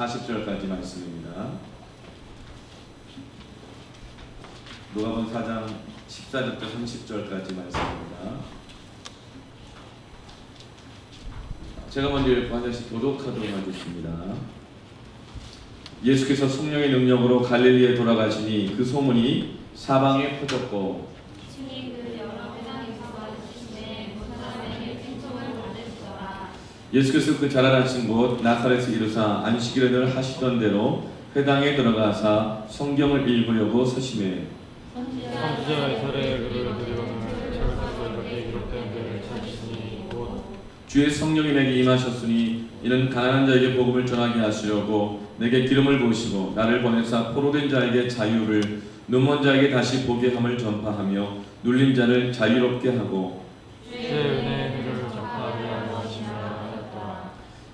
40절까지 말씀입니다. 누가복음 4장 14절부터 30절까지 말씀입니다. 제가 먼저 읽고 한 절씩 교독하도록 하겠습니다. 예수께서 성령의 능력으로 갈릴리에 돌아가시니 그 소문이 사방에 퍼졌고 예수께서 그 자라나신 곳 나사렛에 이르사 안식일을 하시던 대로 회당에 들어가사 성경을 읽으려고 서심해 선지자 이사야의 글을 드리거늘 책에서 이렇게 기록된 글을 찾으시니 곧 주의 성령이 내게 임하셨으니 이는 가난한 자에게 복음을 전하게 하시려고 내게 기름을 부으시고 나를 보내사 포로된 자에게 자유를 눈먼 자에게 다시 보게 함을 전파하며 눌린 자를 자유롭게 하고 주의 은혜의 글을 전파하게 하시며 하였더라.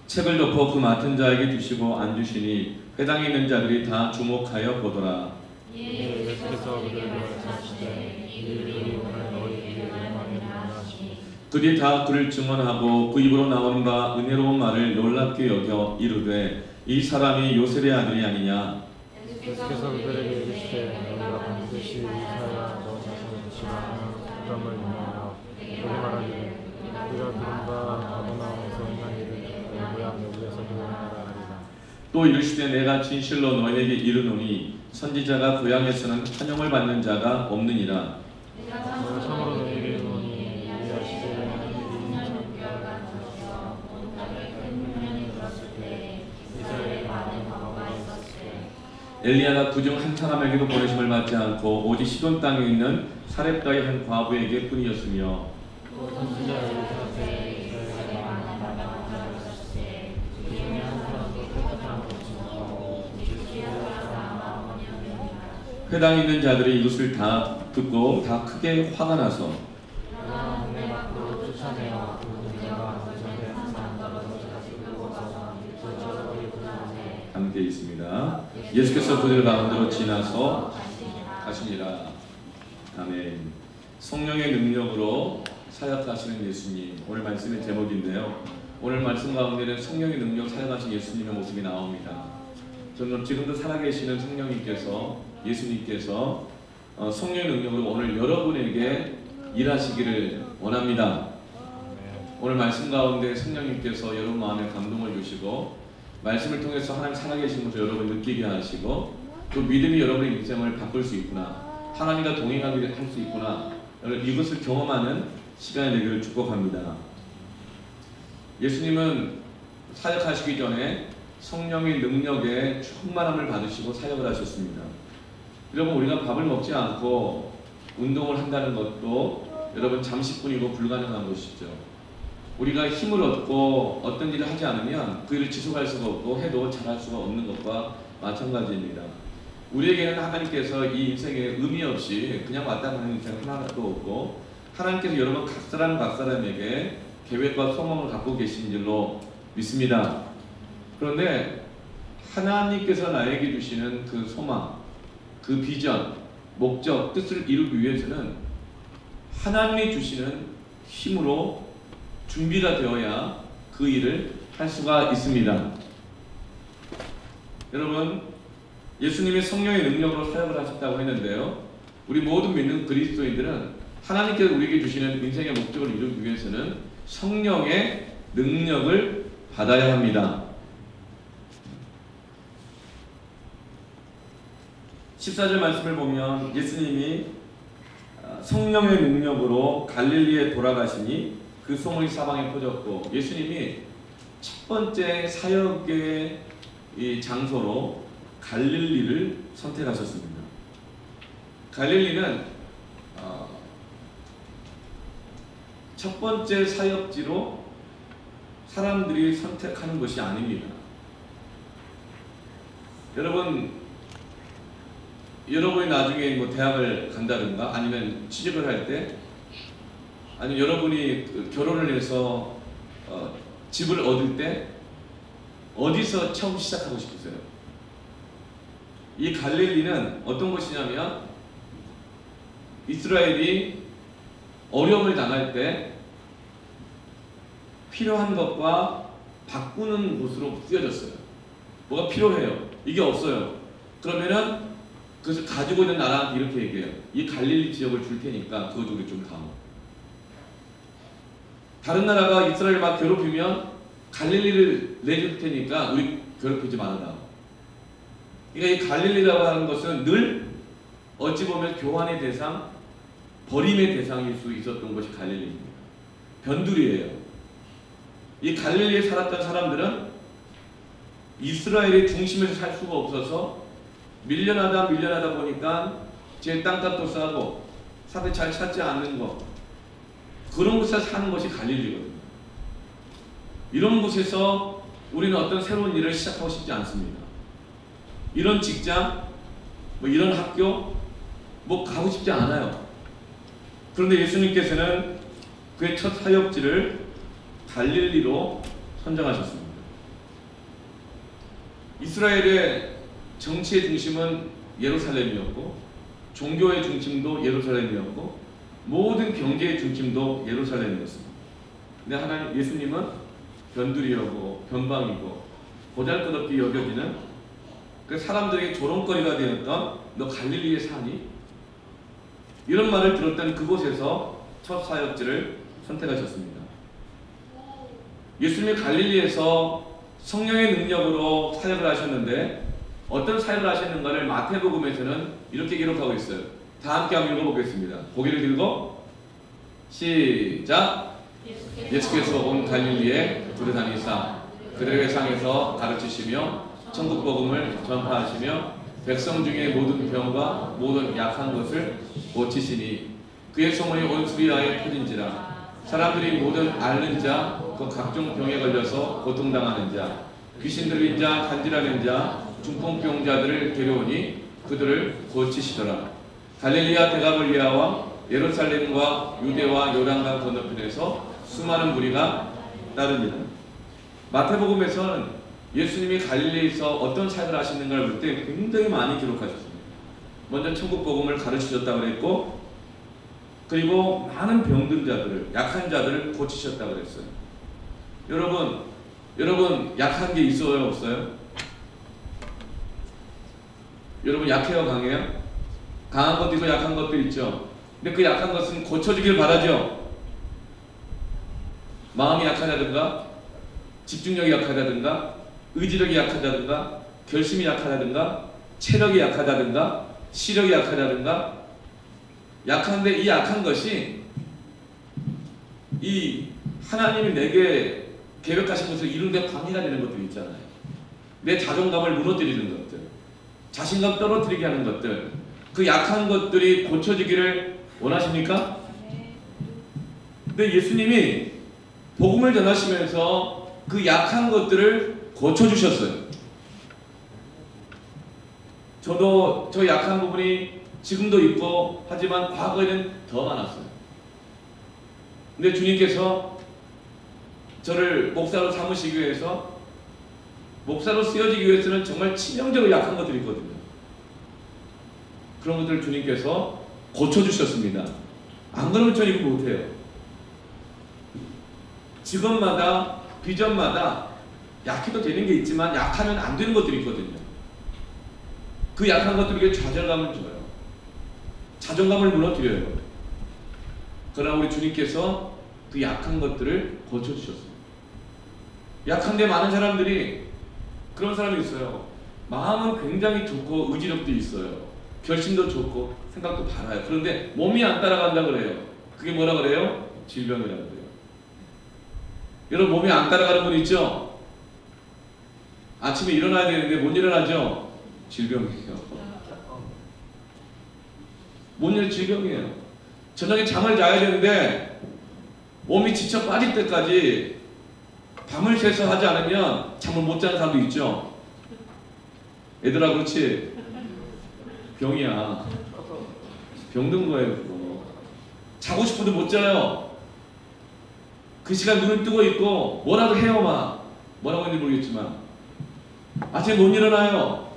책을 덮어 그 맡은 자에게 주시고 앉으시니 회당에 있는 자들이 다 주목하여 보더라. 예수께서 그들을 가르치시되 이 글이 오늘 너희에게 임하리라 하시니 그들이 다 그를 증언하고 그 입으로 나오는 바 은혜로운 말을 놀랍게 여겨 이르되 이 사람이 요셉의 아들이 아니냐. 예수께서 그들에게 이르시되 너희가 반드시 이사야 너 자신을 지망하는 사람을 인하여 내게 말하기를 네가 들은 바 바보나에서 행한 일을 내 고향 여기에서도 행하라 하리라. 또 이르시되 내가 진실로 너희에게 이르노니 선지자가 고향에서는 환영을 받는 자가 없느니라. 내가 참으로 너희에게 이르노니 엘리야 시대에 하나님이 6개월간 거쳐 온 땅에 큰 풍년이 들었을 때 이스라엘에 많은 과부가 있었으되 엘리야가 그중 한 사람에게도 보내심을 받지 않고 오직 시돈 땅에 있는 사렙가의 한 과부에게 뿐이었으며 또 선지자 엘리사한테 이스라엘에 많은 나병자가 있었을 때 그 중에 한 사람도 깨끗한 것을 먹고 회당에 있는 자들이 이것을 다 듣고 다 크게 화가 나서 그러나 동네 밖으로 쫓아내어 그 문제가 전에 항상 떨어져서 끌고 가서 저저리 부르는데 함께 있습니다. 예수께서 그들 가운데로 지나서 가시니라. 아멘. 성령의 능력으로 사역하시는 예수님, 오늘 말씀의 제목인데요. 오늘 말씀 가운데는 성령의 능력 사역하신 예수님의 모습이 나옵니다. 저는 지금도 살아계시는 성령님께서 예수님께서 성령의 능력으로 오늘 여러분에게 일하시기를 원합니다. 오늘 말씀 가운데 성령님께서 여러분 마음에 감동을 주시고 말씀을 통해서 하나님 살아계신 것을 여러분 느끼게 하시고 또 믿음이 여러분의 인생을 바꿀 수 있구나, 하나님과 동행하게 할 수 있구나, 이것을 경험하는 시간이 되기를 축복합니다. 예수님은 사역하시기 전에 성령의 능력에 충만함을 받으시고 사역을 하셨습니다. 여러분, 우리가 밥을 먹지 않고 운동을 한다는 것도 여러분 잠시뿐이고 불가능한 것이죠. 우리가 힘을 얻고 어떤 일을 하지 않으면 그 일을 지속할 수가 없고 해도 잘할 수가 없는 것과 마찬가지입니다. 우리에게는 하나님께서 이 인생에 의미 없이 그냥 왔다 가는 인생 하나도 없고 하나님께서 여러분 각 사람에게 계획과 소망을 갖고 계신 줄로 믿습니다. 그런데 하나님께서 나에게 주시는 그 소망, 그 비전, 목적, 뜻을 이루기 위해서는 하나님이 주시는 힘으로 준비가 되어야 그 일을 할 수가 있습니다. 여러분, 예수님이 성령의 능력으로 사역을 하셨다고 했는데요, 우리 모든 믿는 그리스도인들은 하나님께서 우리에게 주시는 인생의 목적을 이루기 위해서는 성령의 능력을 받아야 합니다. 14절 말씀을 보면 예수님이 성령의 능력으로 갈릴리에 돌아가시니 그 소문이 사방에 퍼졌고, 예수님이 첫 번째 사역의 이 장소로 갈릴리를 선택하셨습니다. 갈릴리는 첫 번째 사역지로 사람들이 선택하는 것이 아닙니다. 여러분이 나중에 뭐 대학을 간다든가 아니면 취직을 할 때, 아니면 여러분이 결혼을 해서 집을 얻을 때 어디서 처음 시작하고 싶으세요? 이 갈릴리는 어떤 곳이냐면 이스라엘이 어려움을 당할 때 필요한 것과 바꾸는 곳으로 쓰여졌어요. 뭐가 필요해요. 이게 없어요. 그러면은 그것을 가지고 있는 나라한테 이렇게 얘기해요. 이 갈릴리 지역을 줄 테니까 그거 우리 좀 다오. 다른 나라가 이스라엘 막 괴롭히면 갈릴리를 내줄 테니까 우리 괴롭히지 말아다. 그러니까 이 갈릴리라고 하는 것은 늘 어찌 보면 교환의 대상, 버림의 대상일 수 있었던 것이 갈릴리입니다. 변두리예요. 이 갈릴리에 살았던 사람들은 이스라엘의 중심에서 살 수가 없어서 밀려나다 보니까 제 땅값도 싸고 사람이 잘 찾지 않는 것, 그런 곳에서 사는 것이 갈릴리거든요. 이런 곳에서 우리는 어떤 새로운 일을 시작하고 싶지 않습니다. 이런 직장, 뭐 이런 학교, 뭐 가고 싶지 않아요. 그런데 예수님께서는 그의 첫 사역지를 갈릴리로 선정하셨습니다. 이스라엘의 정치의 중심은 예루살렘이었고, 종교의 중심도 예루살렘이었고, 모든 경제의 중심도 예루살렘이었습니다. 근데 하나님, 예수님은 변두리이고 변방이고 보잘것없게 여겨지는 그 사람들에게 조롱거리가 되었던 너 갈릴리에 사니? 이런 말을 들었던 그곳에서 첫 사역지를 선택하셨습니다. 예수님이 갈릴리에서 성령의 능력으로 사역을 하셨는데 어떤 사역을 하셨는가를 마태복음에서는 이렇게 기록하고 있어요. 다 함께 한번 읽어보겠습니다. 고개를 들고 시작. 예수께서 온 갈릴리에 두루다니사 그들에게 상에서 가르치시며 천국 복음을 전파하시며 백성 중에 모든 병과 모든 약한 것을 고치시니 그의 소문이 온 수리아에 퍼진지라. 사람들이 모든 앓는 자, 그 각종 병에 걸려서 고통당하는 자, 귀신 들린 자, 간질하는 자, 중풍병자들을 데려오니 그들을 고치시더라. 갈릴리아 데가볼리아와 예루살렘과 유대와 요단강 건너편에서 수많은 무리가 따릅니다. 마태복음에서는 예수님이 갈릴리에서 어떤 사역을 하시는가를 볼 때 굉장히 많이 기록하셨습니다. 먼저 천국 복음을 가르치셨다고 그랬고, 그리고 많은 병든 자들을, 약한 자들을 고치셨다고 그랬어요. 여러분 약한 게 있어요, 없어요? 여러분 약해요, 강해요? 강한 것도 있고 약한 것도 있죠. 근데 그 약한 것은 고쳐지길 바라죠. 마음이 약하다든가, 집중력이 약하다든가, 의지력이 약하다든가, 결심이 약하다든가, 체력이 약하다든가, 시력이 약하다든가, 약한데 이 약한 것이 이 하나님이 내게 계획하신 것을 이루는 데 방해가 되는 것들이 있잖아요. 내 자존감을 무너뜨리는 것들, 자신감 떨어뜨리게 하는 것들, 그 약한 것들이 고쳐지기를 원하십니까? 근데 예수님이 복음을 전하시면서 그 약한 것들을 고쳐주셨어요. 저도 저 약한 부분이 지금도 있고 하지만 과거에는 더 많았어요. 근데 주님께서 저를 목사로 삼으시기 위해서, 목사로 쓰여지기 위해서는 정말 치명적으로 약한 것들이 있거든요. 그런 것들을 주님께서 고쳐주셨습니다. 안 그러면 저 이거 못해요. 직업마다, 비전마다 약해도 되는 게 있지만 약하면 안 되는 것들이 있거든요. 그 약한 것들에게 좌절감을 줘요. 자존감을 무너뜨려요. 그러나 우리 주님께서 그 약한 것들을 고쳐주셨어요. 약한데 많은 사람들이 그런 사람이 있어요. 마음은 굉장히 좋고 의지력도 있어요. 결심도 좋고 생각도 바라요. 그런데 몸이 안 따라간다 그래요. 그게 뭐라 그래요? 질병이라고 그래요. 여러분 몸이 안 따라가는 분 있죠? 아침에 일어나야 되는데 못 일어나죠? 질병이에요. 못 일어나는 질병이에요. 저녁에 잠을 자야 되는데 몸이 지쳐 빠질 때까지 밤을 새서 하지 않으면 잠을 못 자는 사람도 있죠? 얘들아 그렇지? 병이야. 병든 거예요. 그거. 자고 싶어도 못 자요. 그 시간 눈을 뜨고 있고 뭐라도 해요. 막 뭐라고 했는지 모르겠지만 아침에 못 일어나요.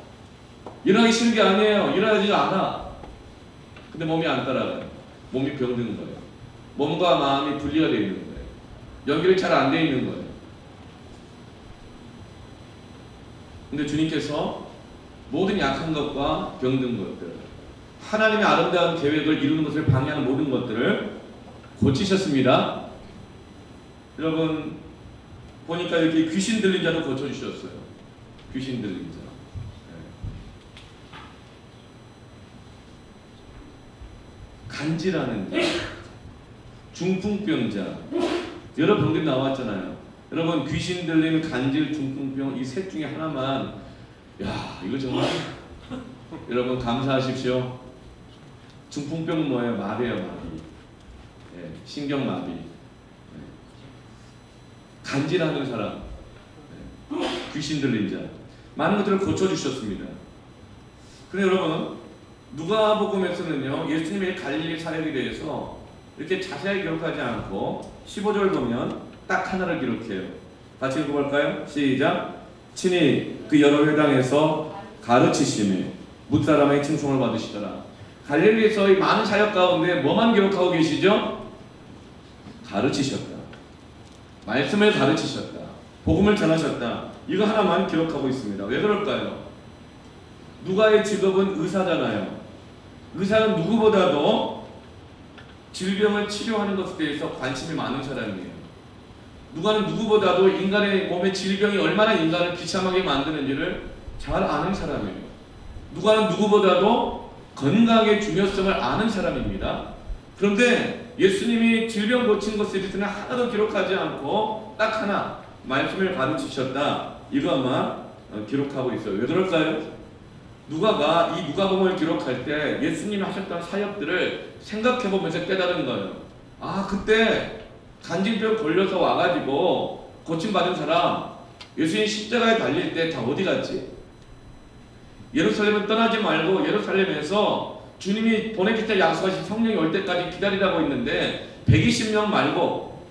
일어나기 싫은 게 아니에요. 일어나지가 않아. 근데 몸이 안 따라가요. 몸이 병드는 거예요. 몸과 마음이 분리가 되어 있는 거예요. 연결이 잘 안 되어 있는 거예요. 근데 주님께서 모든 약한 것과 병든 것들, 하나님의 아름다운 계획을 이루는 것을 방해하는 모든 것들을 고치셨습니다. 여러분 보니까 이렇게 귀신 들린 자도 고쳐주셨어요. 귀신 들린 자. 간질하는 자, 중풍병자, 여러 병들이 나왔잖아요. 여러분 귀신 들리는 간질, 중풍병 이 셋 중에 하나만, 야 이거 정말 여러분 감사하십시오. 중풍병은 뭐예요? 마비예요, 마비. 예, 신경마비. 예. 간질하는 사람, 예. 귀신 들린 자, 많은 것들을 고쳐주셨습니다. 그런데 여러분 누가복음에서는요 예수님의 갈릴리 사역에 대해서 이렇게 자세하게 기록하지 않고 15절 보면 딱 하나를 기록해요. 같이 읽어볼까요? 시작. 친히 그 여러 회당에서 가르치시며 뭇사람의 칭송을 받으시더라. 갈릴리에서의 많은 사역 가운데 뭐만 기록하고 계시죠? 가르치셨다. 말씀을 가르치셨다. 복음을 전하셨다. 이거 하나만 기록하고 있습니다. 왜 그럴까요? 누가의 직업은 의사잖아요. 의사는 누구보다도 질병을 치료하는 것에 대해서 관심이 많은 사람이에요. 누가는 누구보다도 인간의 몸의 질병이 얼마나 인간을 비참하게 만드는지를 잘 아는 사람이에요. 누가는 누구보다도 건강의 중요성을 아는 사람입니다. 그런데 예수님이 질병 고친 것에 대해서는 하나도 기록하지 않고 딱 하나 말씀을 가르치셨다. 이것만 기록하고 있어요. 왜 그럴까요? 누가가 이 누가복음을 기록할 때 예수님이 하셨던 사역들을 생각해보면서 깨달은 거예요. 아 그때 간질병 걸려서 와가지고 고침받은 사람 예수님 십자가에 달릴 때 다 어디 갔지? 예루살렘을 떠나지 말고 예루살렘에서 주님이 보내실 약속하신 성령이 올 때까지 기다리라고 했는데 120명 말고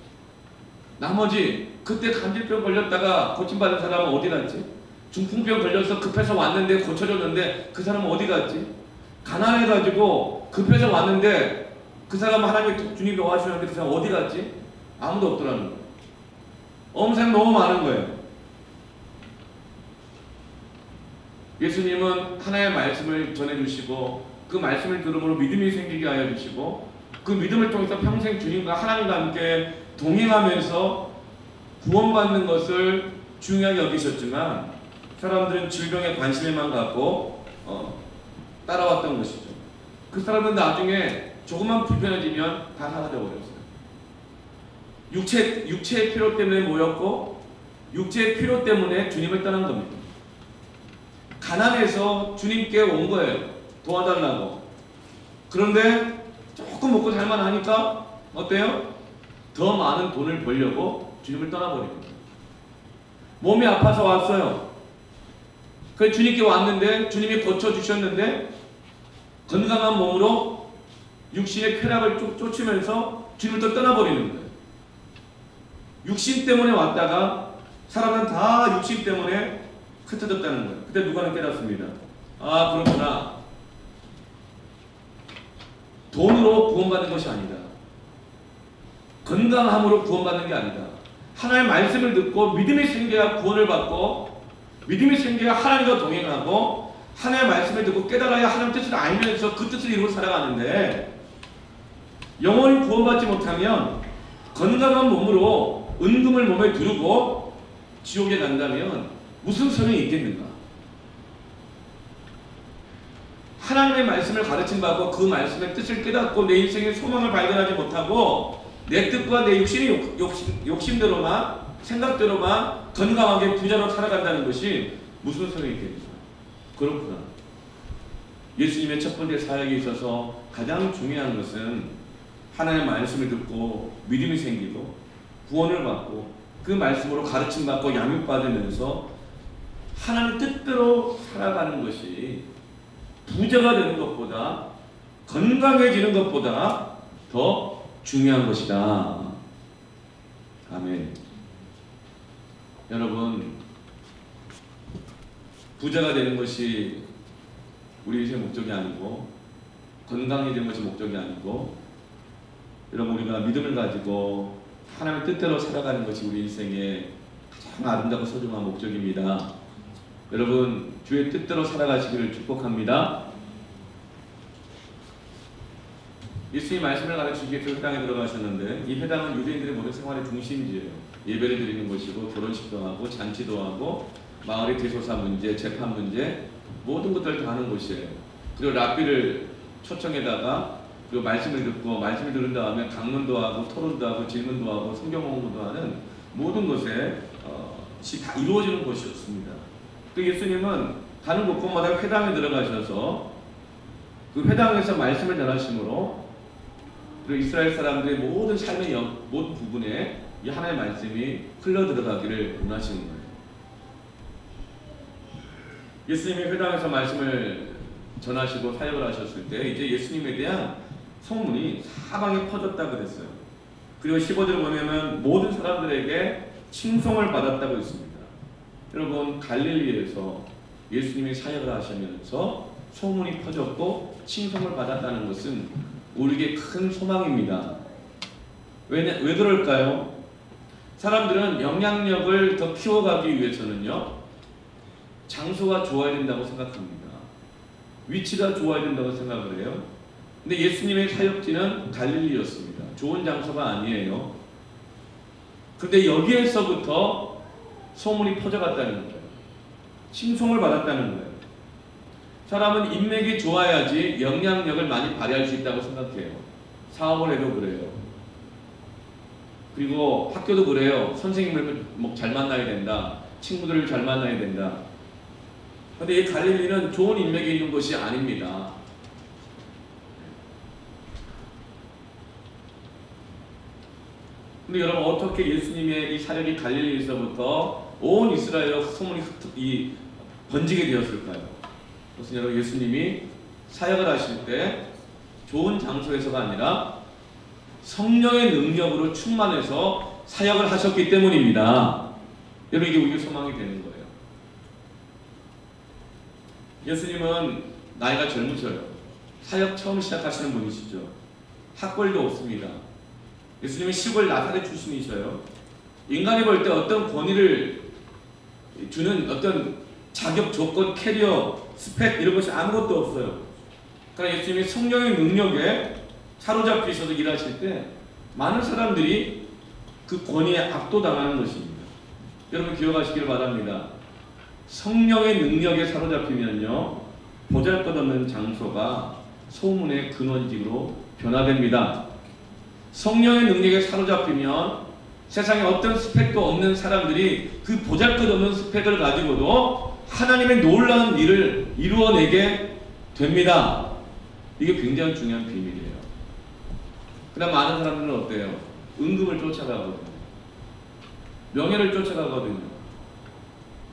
나머지 그때 간질병 걸렸다가 고침받은 사람은 어디 갔지? 중풍병 걸려서 급해서 왔는데 고쳐줬는데 그 사람은 어디 갔지? 가난해가지고 급해서 왔는데 그 사람 하나님이 주님이 도와주셨는데 그 사람 어디 갔지? 아무도 없더라는 거예요. 엄청 너무 많은 거예요. 예수님은 하나의 말씀을 전해주시고 그 말씀을 들음으로 믿음이 생기게 하여 주시고 그 믿음을 통해서 평생 주님과 하나님과 함께 동행하면서 구원받는 것을 중요하게 여기셨지만 사람들은 질병에 관심만 갖고 따라왔던 것이죠. 그 사람은 나중에 조금만 불편해지면 다 사라져버렸어요. 육체의 필요 때문에 모였고 육체의 필요 때문에 주님을 떠난 겁니다. 가난해서 주님께 온 거예요. 도와달라고. 그런데 조금 먹고 살만하니까 어때요? 더 많은 돈을 벌려고 주님을 떠나버린 거예요. 몸이 아파서 왔어요. 그래서 주님께 왔는데 주님이 고쳐주셨는데 건강한 몸으로 육신의 쾌락을 쭉 쫓으면서 주님을 또 떠나버리는 거예요. 육신 때문에 왔다가 사람은 다 육신 때문에 흩어졌다는 거예요. 그때 누가는 깨닫습니다. 아 그렇구나. 돈으로 구원받는 것이 아니다. 건강함으로 구원받는 게 아니다. 하나님의 말씀을 듣고 믿음이 생겨야 구원을 받고 믿음이 생겨야 하나님과 동행하고 하나님의 말씀을 듣고 깨달아야 하나님 뜻을 알면서 그 뜻을 이루고 살아가는데 영원히 구원받지 못하면 건강한 몸으로 은금을 몸에 두르고 지옥에 간다면 무슨 소용이 있겠는가? 하나님의 말씀을 가르침받고 그 말씀의 뜻을 깨닫고 내 인생의 소망을 발견하지 못하고 내 뜻과 내 육신의 욕심대로만 생각대로만 건강하게 부자로 살아간다는 것이 무슨 소용이 있겠는가? 그렇구나. 예수님의 첫 번째 사역에 있어서 가장 중요한 것은 하나님의 말씀을 듣고 믿음이 생기고 구원을 받고 그 말씀으로 가르침받고 양육받으면서 하나님 뜻대로 살아가는 것이 부자가 되는 것보다 건강해지는 것보다 더 중요한 것이다. 아멘. 여러분 부자가 되는 것이 우리 인생의 목적이 아니고 건강해지는 것이 목적이 아니고 여러분 우리가 믿음을 가지고 하나님의 뜻대로 살아가는 것이 우리 인생의 가장 아름답고 소중한 목적입니다. 여러분 주의 뜻대로 살아가시기를 축복합니다. 예수님 말씀을 가르치기 위해서 회당에 들어가셨는데 이 회당은 유대인들의 모든 생활의 중심지예요. 예배를 드리는 곳이고 결혼식도 하고 잔치도 하고 마을의 대소사 문제, 재판 문제 모든 것들을 다 하는 곳이에요. 그리고 랍비를 초청에다가 그리고 말씀을 듣고 말씀을 들은 다음에 강론도 하고 토론도 하고 질문도 하고 성경 공부도 하는 모든 것에 다 이루어지는 곳이었습니다. 그 예수님은 가는 곳곳마다 회당에 들어가셔서 그 회당에서 말씀을 전하심으로 그리고 이스라엘 사람들의 모든 삶의 모든 부분에 이 하나의 말씀이 흘러 들어가기를 원하시는 거예요. 예수님이 회당에서 말씀을 전하시고 사역을 하셨을 때 이제 예수님에 대한 소문이 사방에 퍼졌다 그랬어요. 그리고 15절을 보면은 모든 사람들에게 칭송을 받았다고 했습니다. 여러분 갈릴리에서 예수님이 사역을 하시면서 소문이 퍼졌고 칭송을 받았다는 것은 우리에게 큰 소망입니다. 왜 그럴까요? 사람들은 영향력을 더 키워가기 위해서는요 장소가 좋아야 된다고 생각합니다. 위치가 좋아야 된다고 생각을 해요. 근데 예수님의 사역지는 갈릴리였습니다. 좋은 장소가 아니에요. 근데 여기에서부터 소문이 퍼져갔다는 거예요. 칭송을 받았다는 거예요. 사람은 인맥이 좋아야지 영향력을 많이 발휘할 수 있다고 생각해요. 사업을 해도 그래요. 그리고 학교도 그래요. 선생님을 잘 만나야 된다. 친구들을 잘 만나야 된다. 근데 이 갈릴리는 좋은 인맥이 있는 곳이 아닙니다. 근데 여러분 어떻게 예수님의 이 사역이 갈릴리에서부터 온 이스라엘로 소문이 번지게 되었을까요? 그것은 여러분 예수님이 사역을 하실 때 좋은 장소에서가 아니라 성령의 능력으로 충만해서 사역을 하셨기 때문입니다. 여러분 이게 우리의 소망이 되는 거예요. 예수님은 나이가 젊으셔요. 사역 처음 시작하시는 분이시죠. 학벌도 없습니다. 예수님은 시골 나사렛 출신이셔요. 인간이 볼 때 어떤 권위를 주는 어떤 자격, 조건, 캐리어, 스펙 이런 것이 아무것도 없어요. 그러나 예수님이 성령의 능력에 사로잡히셔서 일하실 때 많은 사람들이 그 권위에 압도당하는 것입니다. 여러분 기억하시길 바랍니다. 성령의 능력에 사로잡히면요 보잘것없는 장소가 소문의 근원지로 변화됩니다. 성령의 능력에 사로잡히면 세상에 어떤 스펙도 없는 사람들이 그 보잘것없는 스펙을 가지고도 하나님의 놀라운 일을 이루어내게 됩니다. 이게 굉장히 중요한 비밀이에요. 그러나 많은 사람들은 어때요? 은금을 쫓아가거든요. 명예를 쫓아가거든요.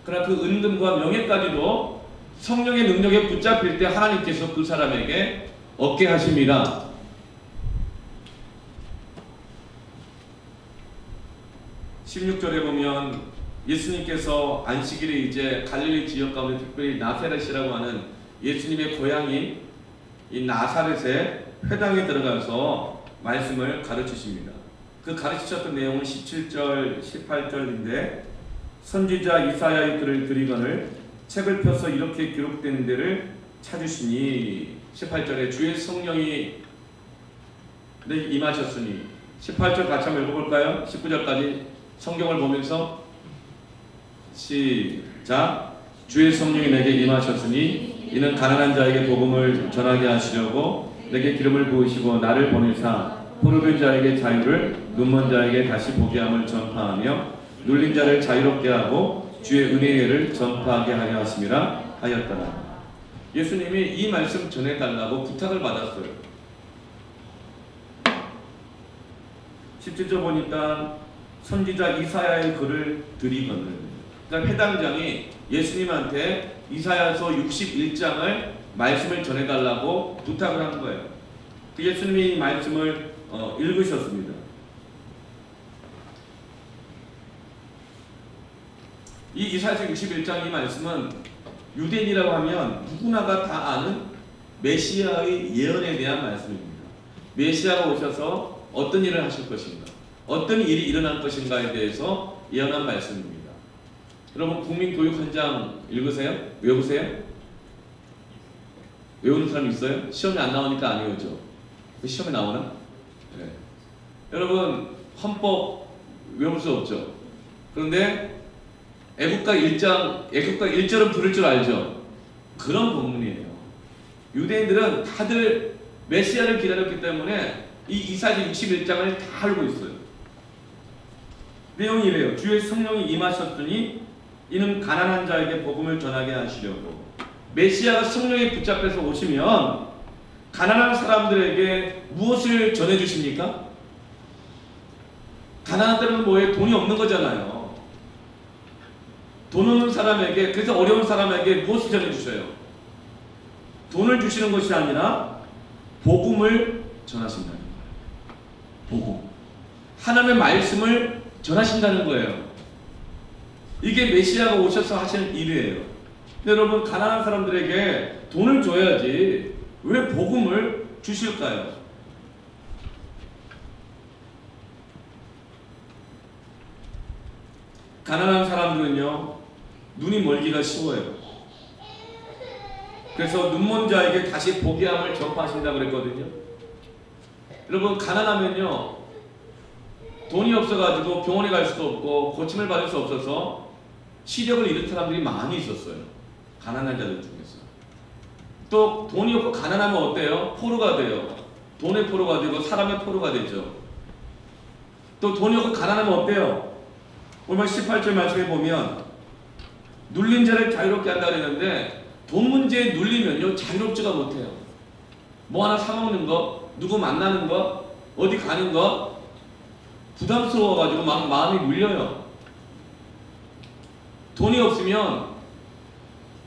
그러나 그 은금과 명예까지도 성령의 능력에 붙잡힐 때 하나님께서 그 사람에게 얻게 하십니다. 16절에 보면 예수님께서 안식일에 이제 갈릴리 지역 가운데 특별히 나사렛이라고 하는 예수님의 고향인 이 나사렛의 회당에 들어가서 말씀을 가르치십니다. 그 가르치셨던 내용은 17절, 18절인데 선지자 이사야의 글을 드리거늘 책을 펴서 이렇게 기록된 데를 찾으시니 18절에 주의 성령이 임하셨으니 18절 같이 한번 읽어볼까요? 19절까지 성경을 보면서 시작. 주의 성령이 내게 임하셨으니 이는 가난한 자에게 복음을 전하게 하시려고 내게 기름을 부으시고 나를 보내사 포로된 자에게 자유를 눈먼 자에게 다시 보게 함을 전파하며 눌린 자를 자유롭게 하고 주의 은혜를 전파하게 하려 하심이라 하였더라. 예수님이 이 말씀 전해달라고 부탁을 받았어요. 17절 보니까 선지자 이사야의 글을 드리거늘, 그러니까 회당장이 예수님한테 이사야서 61장을 말씀을 전해달라고 부탁을 한 거예요. 예수님이 이 말씀을 읽으셨습니다. 이 이사야서 61장 이 말씀은 유대인이라고 하면 누구나가 다 아는 메시아의 예언에 대한 말씀입니다. 메시아가 오셔서 어떤 일을 하실 것인가, 어떤 일이 일어날 것인가에 대해서 예언한 말씀입니다. 여러분 국민교육 한 장 읽으세요? 외우세요? 외우는 사람 있어요? 시험에 안 나오니까 안 외우죠. 시험에 나오나? 네. 여러분 헌법 외울 수 없죠. 그런데 애국가 1절은 부를 줄 알죠. 그런 본문이에요. 유대인들은 다들 메시아를 기다렸기 때문에 이 이사야 61장을 다 알고 있어요. 내용이 이래요. 주의 성령이 임하셨으니 이는 가난한 자에게 복음을 전하게 하시려고. 메시아가 성령에 붙잡혀서 오시면 가난한 사람들에게 무엇을 전해주십니까? 가난한 때는 뭐예요? 돈이 없는 거잖아요. 돈 없는 사람에게, 그래서 어려운 사람에게 무엇을 전해주셔요? 돈을 주시는 것이 아니라 복음을 전하신다는 거예요. 복음. 하나님의 말씀을 전하신다는 거예요. 이게 메시아가 오셔서 하시는 일이에요. 근데 여러분 가난한 사람들에게 돈을 줘야지 왜 복음을 주실까요? 가난한 사람들은요 눈이 멀기가 쉬워요. 그래서 눈먼 자에게 다시 복이함을 전파하신다고 그랬거든요. 여러분 가난하면요 돈이 없어가지고 병원에 갈 수도 없고 고침을 받을 수 없어서 시력을 잃은 사람들이 많이 있었어요. 가난한 자들 중에서. 또 돈이 없고 가난하면 어때요? 포로가 돼요. 돈의 포로가 되고 사람의 포로가 되죠. 또 돈이 없고 가난하면 어때요? 오늘 18절 말씀에 보면 눌린 자를 자유롭게 한다 그랬는데 돈 문제에 눌리면요 자유롭지가 못해요. 뭐 하나 사먹는 거, 누구 만나는 거, 어디 가는 거 부담스러워가지고 막 마음이 눌려요. 돈이 없으면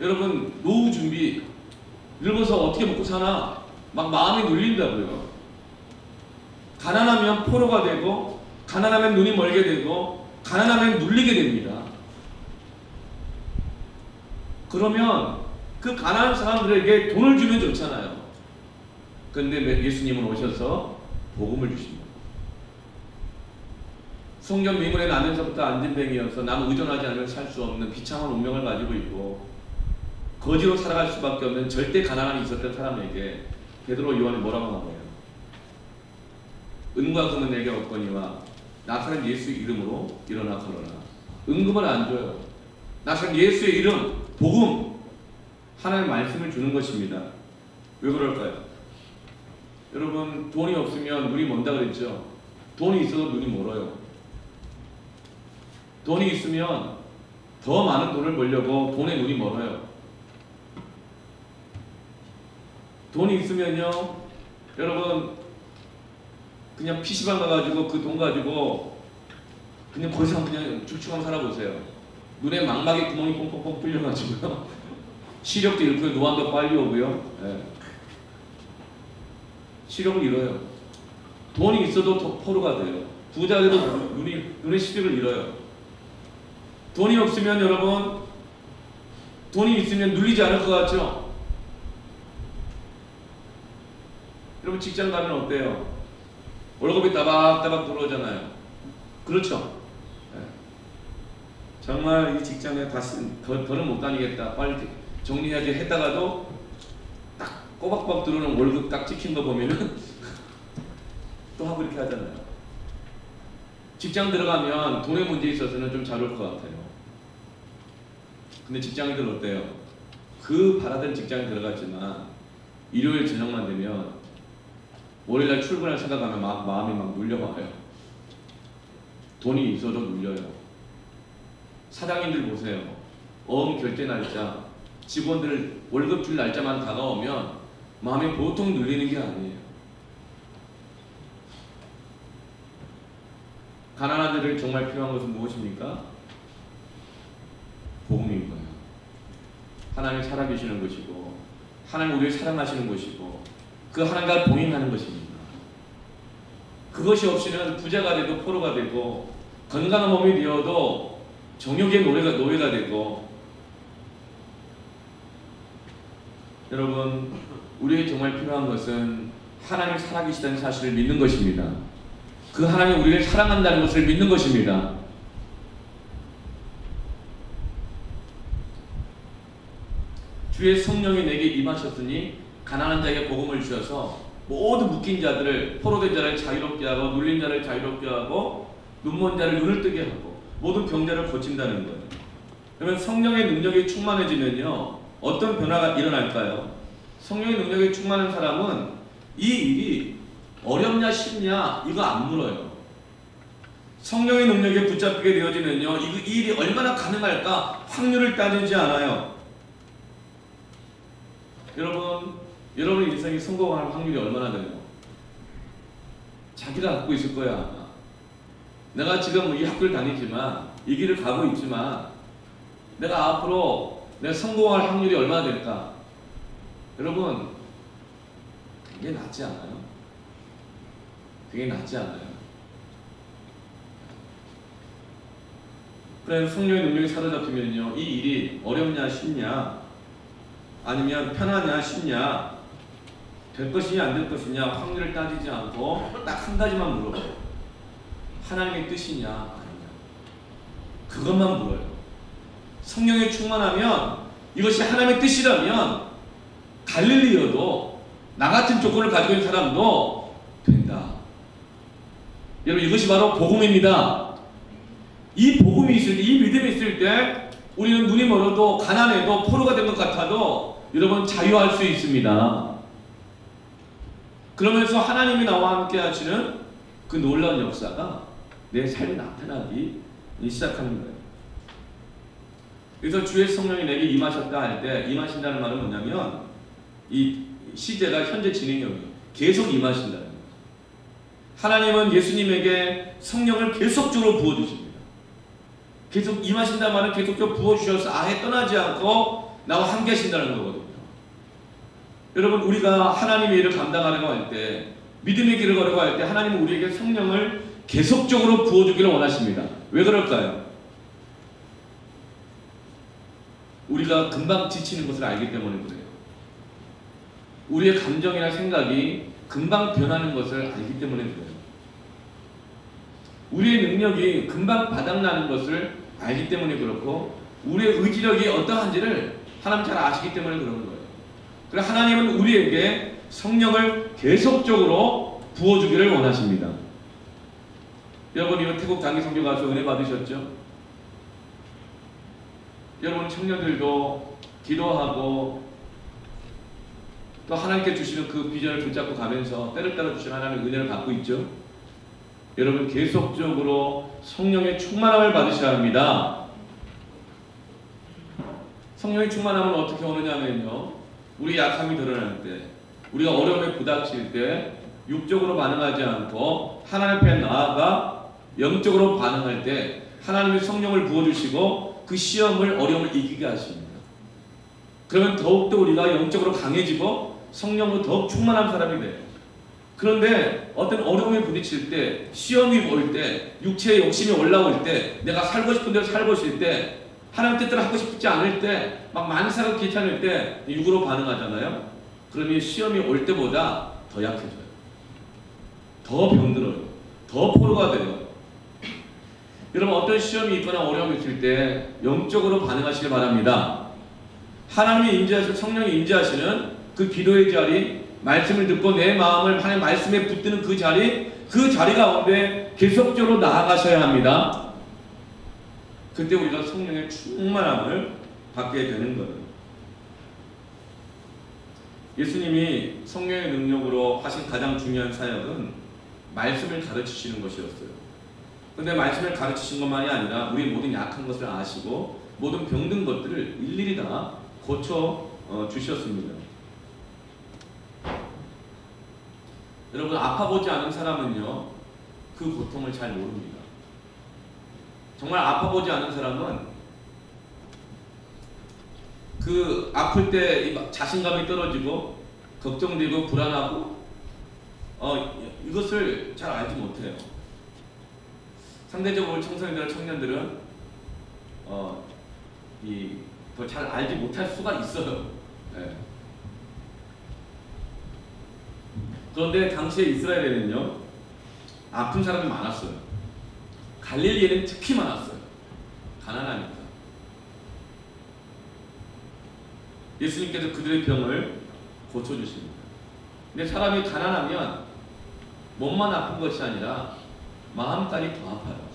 여러분 노후 준비, 늙어서 어떻게 먹고 사나 막 마음이 눌린다고요. 가난하면 포로가 되고 가난하면 눈이 멀게 되고 가난하면 눌리게 됩니다. 그러면 그 가난한 사람들에게 돈을 주면 좋잖아요. 그런데 예수님은 오셔서 복음을 주십니다. 성경 미문에 나면서부터 안진뱅이여서 나는 의존하지 않으면 살 수 없는 비참한 운명을 가지고 있고 거지로 살아갈 수밖에 없는 절대 가난함이 있었던 사람에게 베드로 요한이 뭐라고 한 거예요? 은과 금은 내게 없거니와 나사렛 예수 이름으로 일어나 걸어라. 은금을 안 줘요. 나사렛 예수의 이름, 복음, 하나님의 말씀을 주는 것입니다. 왜 그럴까요? 여러분 돈이 없으면 눈이 먼다 그랬죠? 돈이 있어도 눈이 멀어요. 돈이 있으면 더 많은 돈을 벌려고 돈에 눈이 멀어요. 돈이 있으면요 여러분 그냥 PC방 가가지고 그 돈 가지고 그냥 거기서 그냥 출출하게 살아보세요. 눈에 망막에 구멍이 뻥뻥뻥 뚫려가지고요 시력도 잃고요, 노안도 빨리 오고요. 네. 시력을 잃어요. 돈이 있어도 포로가 돼요. 부자 돼도 눈의 시력을 잃어요. 돈이 없으면 여러분 돈이 있으면 눌리지 않을 것 같죠? 여러분 직장 가면 어때요? 월급이 따박따박 들어오잖아요. 그렇죠? 네. 정말 이 직장에 다시 더는 못 다니겠다, 빨리 정리해야지 했다가도 딱 꼬박꼬박 들어오는 월급 딱 찍힌 거 보면은 또 하고 이렇게 하잖아요. 직장 들어가면 돈의 문제에 있어서는 좀 잘 올 것 같아요. 근데 직장인들 어때요? 그 바라던 직장에 들어갔지만 일요일 저녁만 되면 월요일날 출근할 생각하면 마음이 막 눌려와요. 돈이 있어도 눌려요. 사장님들 보세요. 어음 결제 날짜, 직원들 월급 줄 날짜만 다가오면 마음이 보통 눌리는 게 아니에요. 가난한 자들이 정말 필요한 것은 무엇입니까? 복음인 거예요. 하나님이 살아계시는 것이고 하나님 우리를 사랑하시는 것이고 그 하나님과 동행하는 것입니다. 그것이 없이는 부자가 되고 포로가 되고 건강한 몸이 되어도 정욕의 노예가 되고 여러분 우리에게 정말 필요한 것은 하나님이 살아계시다는 사실을 믿는 것입니다. 그 하나님이 우리를 사랑한다는 것을 믿는 것입니다. 주의 성령이 내게 임하셨으니 가난한 자에게 복음을 주셔서 모든 묶인 자들을, 포로된 자를 자유롭게 하고 눌린 자를 자유롭게 하고 눈먼 자를 눈을 뜨게 하고 모든 병자를 고친다는 거예요. 그러면 성령의 능력이 충만해지면요 어떤 변화가 일어날까요? 성령의 능력이 충만한 사람은 이 일이 어렵냐 쉽냐 이거 안 물어요. 성령의 능력에 붙잡히게 되어지면요 이 일이 얼마나 가능할까 확률을 따지지 않아요. 여러분 인생이 성공할 확률이 얼마나 돼요? 자기가 갖고 있을 거야 아마. 내가 지금 이 학교를 다니지만 이 길을 가고 있지만 내가 앞으로 내가 성공할 확률이 얼마나 될까? 여러분 그게 낫지 않아요? 그게 낫지 않아요? 그래서 성령의 능력이 사로잡히면요 이 일이 어렵냐 쉽냐 아니면 편하냐 쉽냐 될 것이냐 안 될 것이냐 확률을 따지지 않고 딱 한 가지만 물어봐요. 하나님의 뜻이냐 아니냐 그것만 물어요. 성령이 충만하면 이것이 하나님의 뜻이라면 갈릴리여도 나 같은 조건을 가지고 있는 사람도 된다. 여러분 이것이 바로 복음입니다. 이 복음이 있을 때, 이 믿음이 있을 때 우리는 눈이 멀어도 가난해도 포로가 된 것 같아도 여러분 자유할 수 있습니다. 그러면서 하나님이 나와 함께 하시는 그 놀라운 역사가 내 삶에 나타나기 시작하는 거예요. 그래서 주의 성령이 내게 임하셨다 할 때 임하신다는 말은 뭐냐면 이 시제가 현재 진행형이에요. 계속 임하신다는 거예요. 하나님은 예수님에게 성령을 계속적으로 부어주십니다. 계속 임하신다는 말은 계속적으로 부어주셔서 아예 떠나지 않고 나와 함께 하신다는 거거든요. 여러분 우리가 하나님의 일을 감당하려고 할 때 믿음의 길을 걸어가고 할 때 하나님은 우리에게 성령을 계속적으로 부어주기를 원하십니다. 왜 그럴까요? 우리가 금방 지치는 것을 알기 때문에 그래요. 우리의 감정이나 생각이 금방 변하는 것을 알기 때문에 그래요. 우리의 능력이 금방 바닥나는 것을 알기 때문에 그렇고 우리의 의지력이 어떠한지를 하나님 잘 아시기 때문에 그런 거예요. 그래서 하나님은 우리에게 성령을 계속적으로 부어주기를 원하십니다. 여러분 이번 태국 단기 선교 가서 은혜 받으셨죠? 여러분 청년들도 기도하고 또 하나님께 주시는 그 비전을 붙잡고 가면서 때를 따라 주시는 하나님의 은혜를 받고 있죠? 여러분 계속적으로 성령의 충만함을 받으셔야 합니다. 성령의 충만함은 어떻게 오느냐면요 우리 약함이 드러날 때 우리가 어려움에 부닥칠 때 육적으로 반응하지 않고 하나님 앞에 나아가 영적으로 반응할 때 하나님의 성령을 부어주시고 그 시험을 어려움을 이기게 하십니다. 그러면 더욱더 우리가 영적으로 강해지고 성령으로 더욱 충만한 사람이 돼요. 그런데 어떤 어려움에 부딪힐 때 시험이 올 때 육체의 욕심이 올라올 때 내가 살고 싶은 대로 살고 싶을 때 하나님 뜻대로 하고 싶지 않을 때 막 만사가 귀찮을 때 육으로 반응하잖아요. 그러면 시험이 올 때보다 더 약해져요. 더 병들어요. 더 포로가 돼요. 여러분 어떤 시험이 있거나 어려움이 있을 때 영적으로 반응하시길 바랍니다. 하나님이 임재하시고 성령이 임재하시는 그 기도의 자리 말씀을 듣고 내 마음을 하나님의 말씀에 붙드는 그 자리 가운데 계속적으로 나아가셔야 합니다. 그때 우리가 성령의 충만함을 받게 되는 거예요. 예수님이 성령의 능력으로 하신 가장 중요한 사역은 말씀을 가르치시는 것이었어요. 그런데 말씀을 가르치신 것만이 아니라 우리 모든 약한 것을 아시고 모든 병든 것들을 일일이 다 고쳐 주셨습니다. 여러분 아파보지 않은 사람은요 그 고통을 잘 모릅니다. 정말 아파보지 않은 사람은 그 아플 때 자신감이 떨어지고 걱정되고 불안하고 이것을 잘 알지 못해요. 상대적으로 청소년들과 청년들은 더 잘 알지 못할 수가 있어요. 네. 그런데 당시에 이스라엘에는요 아픈 사람이 많았어요. 갈릴리에는 특히 많았어요. 가난하니까. 예수님께서 그들의 병을 고쳐주십니다. 근데 사람이 가난하면 몸만 아픈 것이 아니라 마음까지 더 아파요.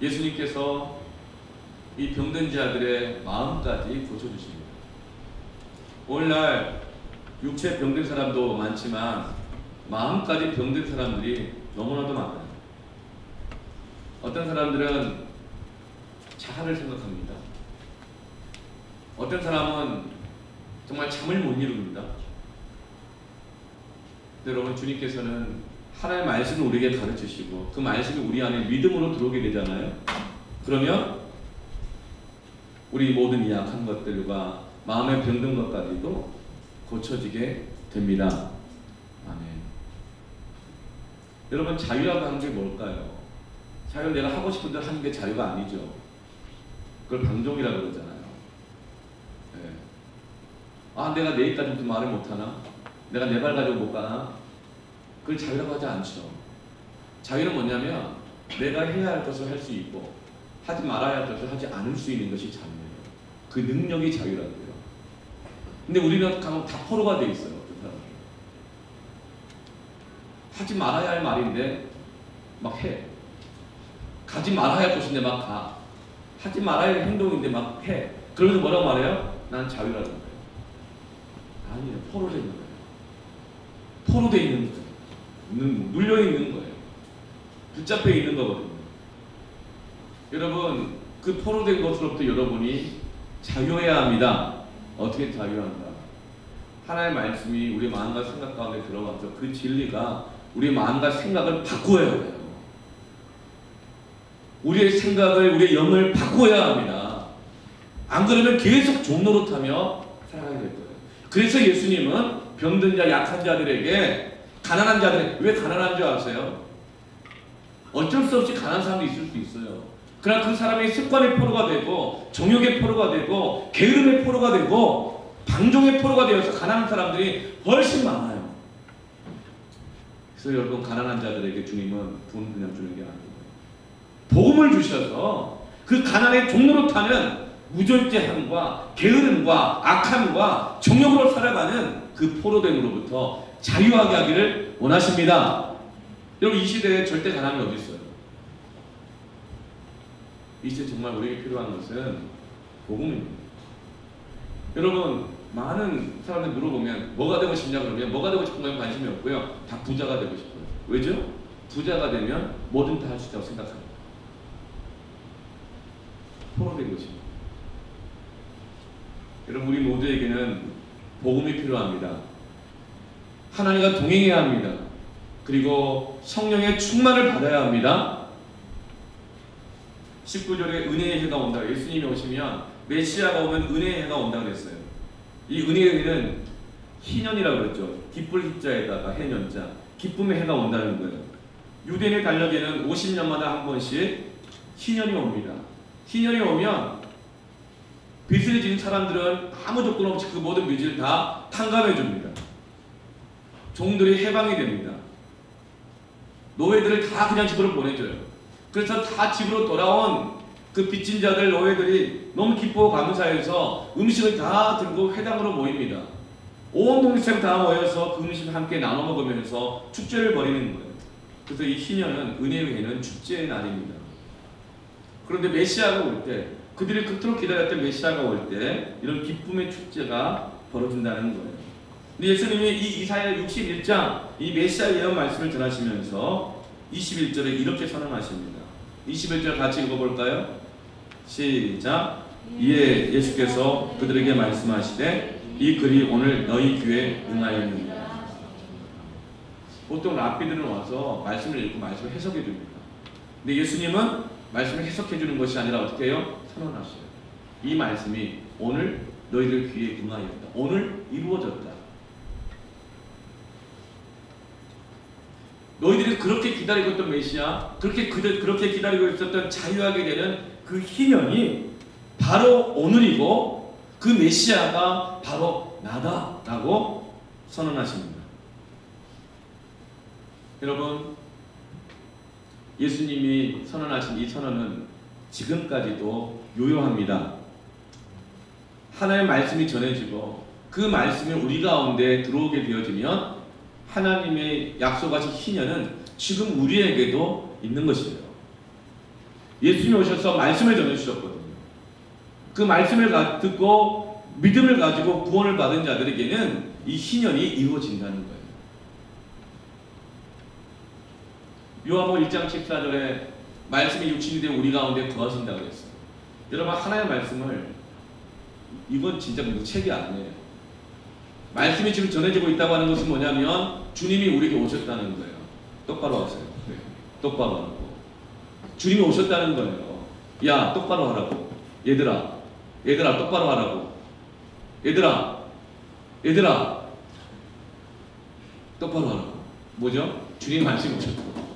예수님께서 이 병든 자들의 마음까지 고쳐주십니다. 오늘날 육체 병든 사람도 많지만 마음까지 병든 사람들이 너무나도 많아요. 어떤 사람들은 자살을 생각합니다. 어떤 사람은 정말 잠을 못 이룹니다. 여러분, 주님께서는 하나님의 말씀을 우리에게 가르치시고 그 말씀이 우리 안에 믿음으로 들어오게 되잖아요. 그러면 우리 모든 이 약한 것들과 마음에 병든 것까지도 고쳐지게 됩니다. 아멘. 여러분, 자유라고 하는 게 뭘까요? 자유는 내가 하고 싶은 대로 하는 게 자유가 아니죠. 그걸 방종이라고 그러잖아요. 네. 아, 내가 내일까지부터 말을 못하나? 내가 내 발 가지고 못 가나? 그걸 자유라고 하지 않죠. 자유는 뭐냐면 내가 해야 할 것을 할 수 있고 하지 말아야 할 것을 하지 않을 수 있는 것이 자유예요. 그 능력이 자유라고요. 근데 우리는 다 포로가 돼 있어요. 하지 말아야 할 말인데 막 해. 가지 말아야 할 곳인데 막 가. 하지 말아야 할 행동인데 막 해. 그러면서 뭐라고 말해요? 난 자유라는 거예요. 아니에요. 포로되어 있는 거예요. 포로되어 있는 거예요. 눌려 있는 거예요. 붙잡혀 있는 거거든요. 여러분, 그 포로된 것으로부터 여러분이 자유해야 합니다. 어떻게 자유한가? 하나님의 말씀이 우리 마음과 생각 가운데 들어가서 그 진리가 우리 마음과 생각을 바꾸어야 해요. 우리의 생각을, 우리의 영을 바꾸어야 합니다. 안 그러면 계속 종노릇하며 살아가게 될 거예요. 그래서 예수님은 병든 자, 약한 자들에게, 가난한 자들에게, 왜 가난한 줄 아세요? 어쩔 수 없이 가난한 사람도 있을 수 있어요. 그러나 그 사람이 습관의 포로가 되고 정욕의 포로가 되고 게으름의 포로가 되고 방종의 포로가 되어서 가난한 사람들이 훨씬 많아요. 그래서 여러분, 가난한 자들에게 주님은 돈 그냥 주는 게 아니에요. 복음을 주셔서 그 가난의 종노릇하는 무절제함과 게으름과 악함과 정욕으로 살아가는 그 포로됨으로부터 자유하게 하기를 원하십니다. 여러분, 이 시대에 절대 가난이 어디 있어요? 이 시대 정말 우리에게 필요한 것은 복음입니다. 여러분, 많은 사람들 물어보면 뭐가 되고 싶냐 그러면 뭐가 되고 싶은 건 관심이 없고요. 다 부자가 되고 싶어요. 왜죠? 부자가 되면 뭐든 다 할 수 있다고 생각합니다. 포로된 것입니다. 여러분, 우리 모두에게는 복음이 필요합니다. 하나님과 동행해야 합니다. 그리고 성령의 충만을 받아야 합니다. 19절에 은혜의 해가 온다. 예수님이 오시면, 메시아가 오면 은혜의 해가 온다고 그랬어요. 이 은혜의 해는 희년이라고 그랬죠. 기쁠 희자에다가 해년자, 기쁨의 해가 온다는 거예요. 유대인의 달력에는 50년마다 한 번씩 희년이 옵니다. 희년이 오면 빚을 지은 사람들은 아무 조건 없이 그 모든 빚을 다 탕감해 줍니다. 종들이 해방이 됩니다. 노예들을 다 그냥 집으로 보내줘요. 그래서 다 집으로 돌아온 그 빚진 자들, 노예들이 너무 기쁘고 감사해서 음식을 다 들고 회당으로 모입니다. 온 동네생 다 모여서 그 음식을 함께 나눠 먹으면서 축제를 벌이는 거예요. 그래서 이 희년은, 은혜의 해는 축제의 날입니다. 그런데 메시아가 올 때, 그들이 그토록 기다렸던 메시아가 올 때 이런 기쁨의 축제가 벌어진다는 거예요. 근데 예수님이 이 이사야 61장 이 메시아 예언 말씀을 전하시면서 21절에 이렇게 선언하십니다. 21절 같이 읽어볼까요? 시작. 이에 예수께서 그들에게 말씀하시되 이 글이 오늘 너희 귀에 응하였느니라. 보통 랍비들은 와서 말씀을 읽고 말씀을 해석해 줍니다. 근데 예수님은 말씀을 해석해 주는 것이 아니라 어떻게 해요? 선언하셔요. 이 말씀이 오늘 너희들 귀에 응하였다. 오늘 이루어졌다. 너희들이 그렇게 기다리고 있던 메시아, 그렇게 기다리고 있었던 자유하게 되는 그 희년이 바로 오늘이고 그 메시아가 바로 나다라고 선언하십니다. 여러분, 예수님이 선언하신 이 선언은 지금까지도 유효합니다. 하나님의 말씀이 전해지고 그 말씀이 우리 가운데 들어오게 되어지면 하나님의 약속하신 희년은 지금 우리에게도 있는 것이에요. 예수님이 오셔서 말씀을 전해주셨거든요. 그 말씀을 듣고 믿음을 가지고 구원을 받은 자들에게는 이 희년이 이루어진다는 거예요. 요한복음 1장 14절에 말씀이 육신이 되어 우리 가운데 거하신다고 그랬어요. 여러분, 하나님의 말씀을, 이건 진짜 책이 아니에요. 말씀이 지금 전해지고 있다고 하는 것은 뭐냐면 주님이 우리에게 오셨다는 거예요. 똑바로 하세요. 네. 똑바로 하라고. 주님이 오셨다는 거예요. 야, 똑바로 하라고. 얘들아 똑바로 하라고. 얘들아 똑바로 하라고. 뭐죠? 주님 말씀이 오셨고.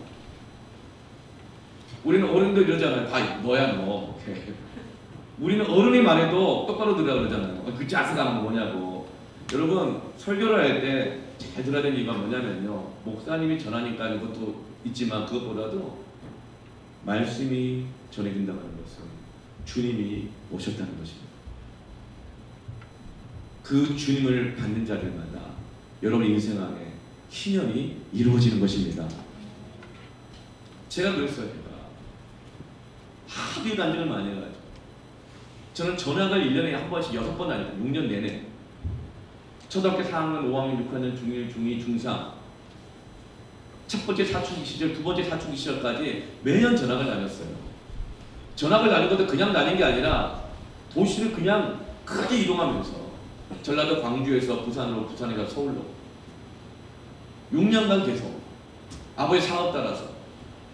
우리는 어른도 이러잖아요. 아, 너야 너. 우리는 어른이 말해도 똑바로 들으라 그러잖아요. 그 자세가 뭐냐고. 여러분, 설교를 할 때 잘 들어야 되는 이유가 뭐냐면요, 목사님이 전하니까 하는 것도 있지만 그것보다도 말씀이 전해진다는 것은 주님이 오셨다는 것입니다. 그 주님을 받는 자들마다 여러분 인생 안에 희년이 이루어지는 것입니다. 제가 그랬어요. 하도 간증을 많이 해가지고 저는 전학을 1년에 한 번씩 6번 다녔어요. 6년 내내. 초등학교 4학년, 5학년, 6학년, 중1, 중2, 중3 첫 번째 사춘기 시절, 두 번째 사춘기 시절까지 매년 전학을 다녔어요. 전학을 다닌 것도 그냥 다닌 게 아니라 도시를 그냥 크게 이동하면서 전라도 광주에서 부산으로, 부산에서 서울로 6년간 계속 아버지 사업 따라서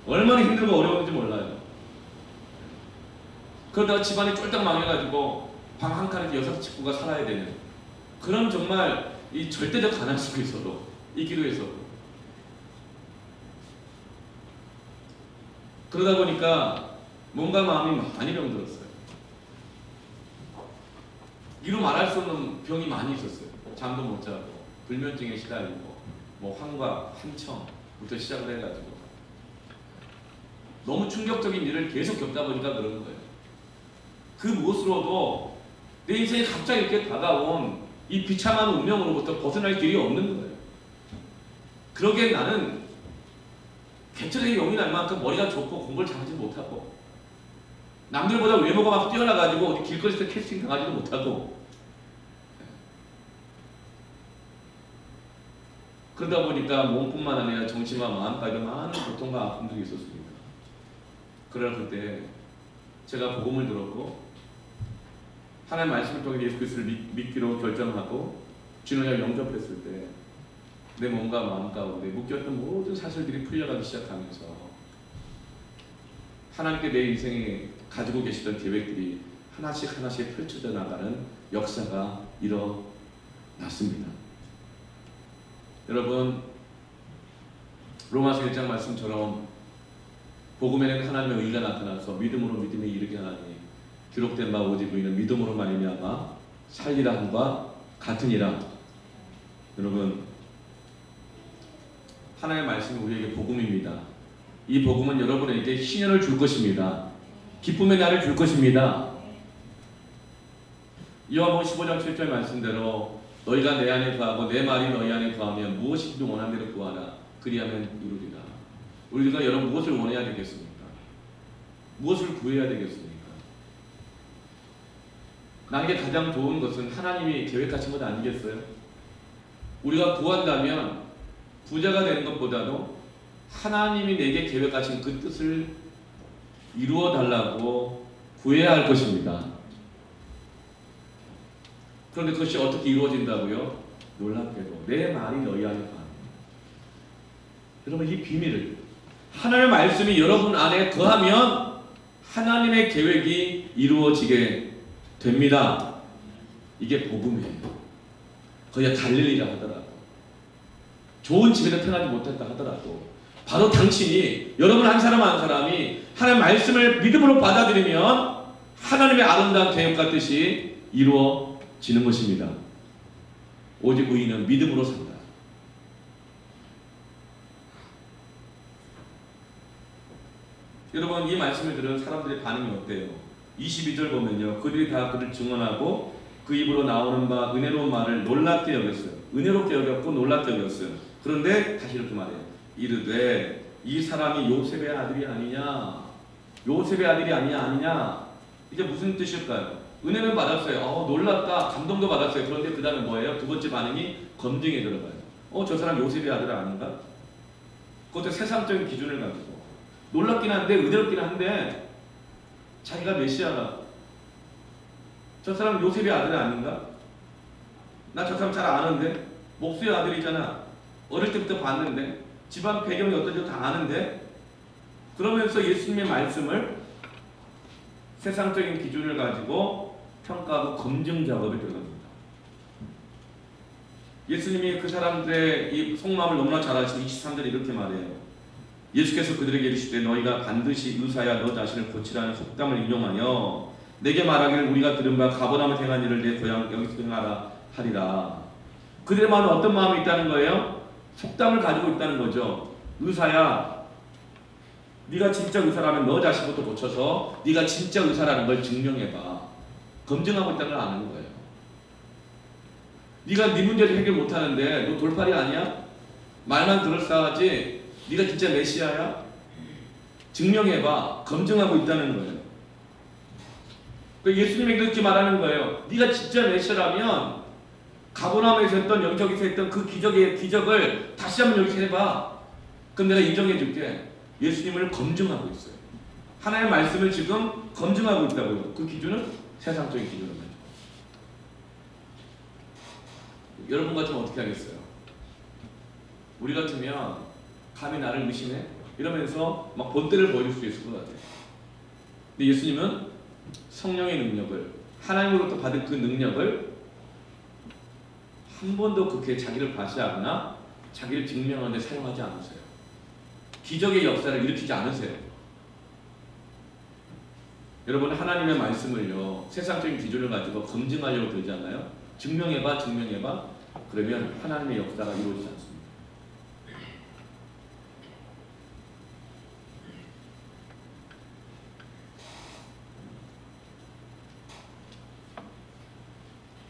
얼마나 힘들고 어려웠는지 몰라요. 그러다가 집안이 쫄딱 망해가지고 방 한 칸에서 6 식구가 살아야 되는 그런 정말 이 절대적 가난 속에서도 있기도 했었고, 그러다 보니까 몸과 마음이 많이 병들었어요. 이루 말할 수 없는 병이 많이 있었어요. 잠도 못 자고 불면증에 시달리고 뭐 환각, 한청부터 시작을 해가지고 너무 충격적인 일을 계속 겪다 보니까 그러는 거예요. 그 무엇으로도 내 인생에 갑자기 이렇게 다가온 이 비참한 운명으로부터 벗어날 길이 없는 거예요. 그러기에 나는 개척의 용이 날 만큼 머리가 좋고 공부를 잘하지 못하고 남들보다 외모가 막 뛰어나가지고 어디 길거리에서 캐스팅 당하지도 못하고 그러다 보니까 몸뿐만 아니라 정신과 마음까지 많은 고통과 아픔들이 있었습니다. 그러나 그때 제가 복음을 들었고 하나님의 말씀을 통해 예수 그리스도를 믿기로 결정하고 주님을 영접했을 때 내 몸과 마음 가운데 묶였던 모든 사실들이 풀려가기 시작하면서 하나님께 내 인생에 가지고 계시던 계획들이 하나씩 하나씩 펼쳐져 나가는 역사가 일어났습니다. 여러분, 로마서 1장 말씀처럼 복음에는 하나님의 의가 나타나서 믿음으로 믿음에 이르게 하나니 기록된 바 오직 우리는 믿음으로 말미암아 살리라 함과 같으니라. 여러분, 하나님의 말씀이 우리에게 복음입니다. 이 복음은 여러분에게 희년을 줄 것입니다. 기쁨의 날을 줄 것입니다. 요한복음 15장 7절 말씀대로 너희가 내 안에 거하고 내 말이 너희 안에 거하면 무엇이든 원하는 대로 구하라. 그리하면 이루리라. 우리가 여러분 무엇을 원해야 되겠습니까? 무엇을 구해야 되겠습니까? 나에게 가장 좋은 것은 하나님이 계획하신 것 아니겠어요? 우리가 구한다면 부자가 되는 것보다도 하나님이 내게 계획하신 그 뜻을 이루어 달라고 구해야 할 것입니다. 그런데 그것이 어떻게 이루어진다고요? 놀랍게도 내 말이 너희 안에 거하니. 여러분, 이 비밀을, 하나님의 말씀이 여러분 안에 거하면 하나님의 계획이 이루어지게 됩니다. 이게 복음이에요. 거기가 갈릴리라 하더라도, 좋은 집에서 태어나지 못했다 하더라도 바로 당신이, 여러분 한 사람 한 사람이 하나님의 말씀을 믿음으로 받아들이면 하나님의 아름다운 계획과 뜻이 이루어지는 것입니다. 오직 의인은 믿음으로 산다. 여러분, 이 말씀을 들은 사람들의 반응이 어때요? 22절 보면요, 그들이 다 그를 증언하고 그 입으로 나오는 바 은혜로운 말을 놀랍게 여겼어요. 은혜롭게 여겼고 놀랍게 여겼어요. 그런데 다시 이렇게 말해요. 이르되 이 사람이 요셉의 아들이 아니냐? 요셉의 아들이 아니냐? 이게 무슨 뜻일까요? 은혜는 받았어요. 놀랍다. 감동도 받았어요. 그런데 그 다음에 뭐예요? 두 번째 반응이 검증에 들어가요. 저 사람 요셉의 아들 아닌가? 그것도 세상적인 기준을 가지고 놀랍긴 한데 은혜롭긴 한데 자기가 메시아가 저 사람 요셉의 아들 아닌가? 나 저 사람 잘 아는데 목수의 아들이잖아. 어릴 때부터 봤는데 집안 배경이 어떤지 다 아는데 그러면서 예수님의 말씀을 세상적인 기준을 가지고 평가하고 검증 작업에 들어갑니다. 예수님이 그 사람들의 이 속마음을 너무나 잘 아시고 23절에 이렇게 말해요. 예수께서 그들에게 이르시되 너희가 반드시 의사야 너 자신을 고치라는 속담을 인용하여 내게 말하기를 우리가 들은 바 가버나움에 행한 일을 내 고향 여기서 행하라 하리라. 그들의 마음에 어떤 마음이 있다는 거예요? 속담을 가지고 있다는 거죠. 의사야 네가 진짜 의사라면 너 자신부터 고쳐서 네가 진짜 의사라는 걸 증명해봐. 검증하고 있다는 걸 아는 거예요. 네가 네 문제를 해결 못하는데 너 돌팔이 아니야? 말만 그럴싸하지 네가 진짜 메시아야? 증명해봐. 검증하고 있다는 거예요. 예수님이 그렇게 말하는 거예요. 네가 진짜 메시아라면 가버나움에서 했던 영적에서 했던 그 기적을 다시 한번 여기서 해봐. 그럼 내가 인정해 줄게. 예수님을 검증하고 있어요. 하나님의 말씀을 지금 검증하고 있다고요. 그 기준은 세상적인 기준을 가지고. 여러분 같으면 어떻게 하겠어요? 우리 같으면 감히 나를 의심해? 이러면서 막 본때를 보여줄 수 있을 것 같아요. 근데 예수님은 성령의 능력을 하나님으로부터 받은 그 능력을 한 번도 그렇게 자기를 과시하거나 자기를 증명하는 데 사용하지 않으세요. 기적의 역사를 일으키지 않으세요. 여러분 하나님의 말씀을요 세상적인 기준을 가지고 검증하려고 들잖아요. 증명해봐 증명해봐 그러면 하나님의 역사가 이루어지지 않습니다.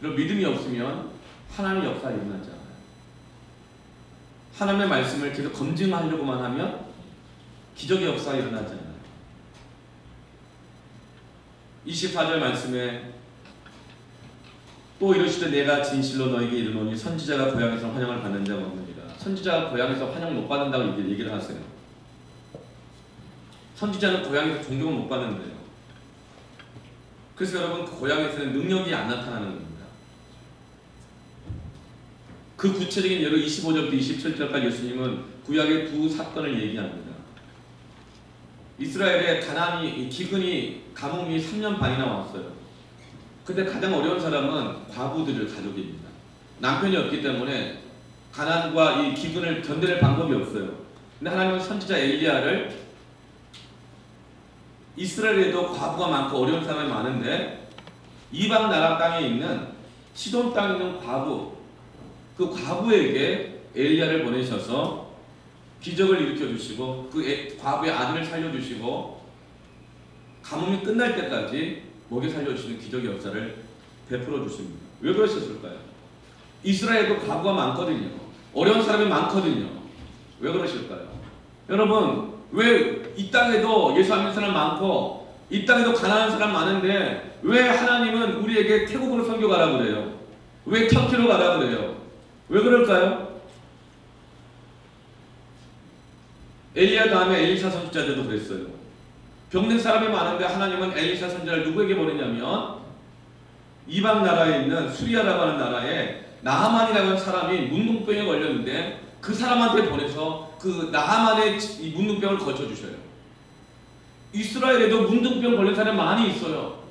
그리고 믿음이 없으면 하나님의 역사가 일어나지 않아요. 하나님의 말씀을 계속 검증하려고만 하면 기적의 역사가 일어나지 않아요. 24절 말씀에 또 이르시되 내가 진실로 너에게 이르노니 선지자가 고향에서 환영을 받는 자가 없느니라. 선지자가 고향에서 환영 못 받는다고 이렇게 얘기를 하세요. 선지자는 고향에서 존경을 못 받는데요. 그래서 여러분 그 고향에서는 능력이 안 나타나는 겁니다. 그 구체적인 예로 25절부터 27절까지 예수님은 구약의 두 사건을 얘기합니다. 이스라엘에 기근이 가뭄이 3년 반이나 왔어요. 근데 가장 어려운 사람은 과부들을 가족입니다. 남편이 없기 때문에 가난과 이 기근을 견뎌낼 방법이 없어요. 근데 하나님은 선지자 엘리야를 이스라엘에도 과부가 많고 어려운 사람이 많은데 이방 나라 땅에 있는 시돈 땅에 있는 과부, 그 과부에게 엘리야를 보내셔서 기적을 일으켜 주시고 그 과부의 아들을 살려주시고 가뭄이 끝날 때까지 먹여 살려주시는 기적의 역사를 베풀어 주십니다. 왜 그러셨을까요? 이스라엘도 과부가 많거든요. 어려운 사람이 많거든요. 왜 그러실까요? 여러분 왜 이 땅에도 예수 안 믿는 사람 많고 이 땅에도 가난한 사람 많은데 왜 하나님은 우리에게 태국으로 선교 가라 그래요? 왜 터키로 가라 그래요? 왜 그럴까요? 엘리야 다음에 엘리사 선지자들도 그랬어요. 병든 사람이 많은데 하나님은 엘리사 선지자를 누구에게 보내냐면 이방 나라에 있는 수리아라고 하는 나라에 나하만이라고 하는 사람이 문둥병에 걸렸는데 그 사람한테 보내서 그 나하만의 이 문둥병을 고쳐주셔요. 이스라엘에도 문둥병 걸린 사람이 많이 있어요.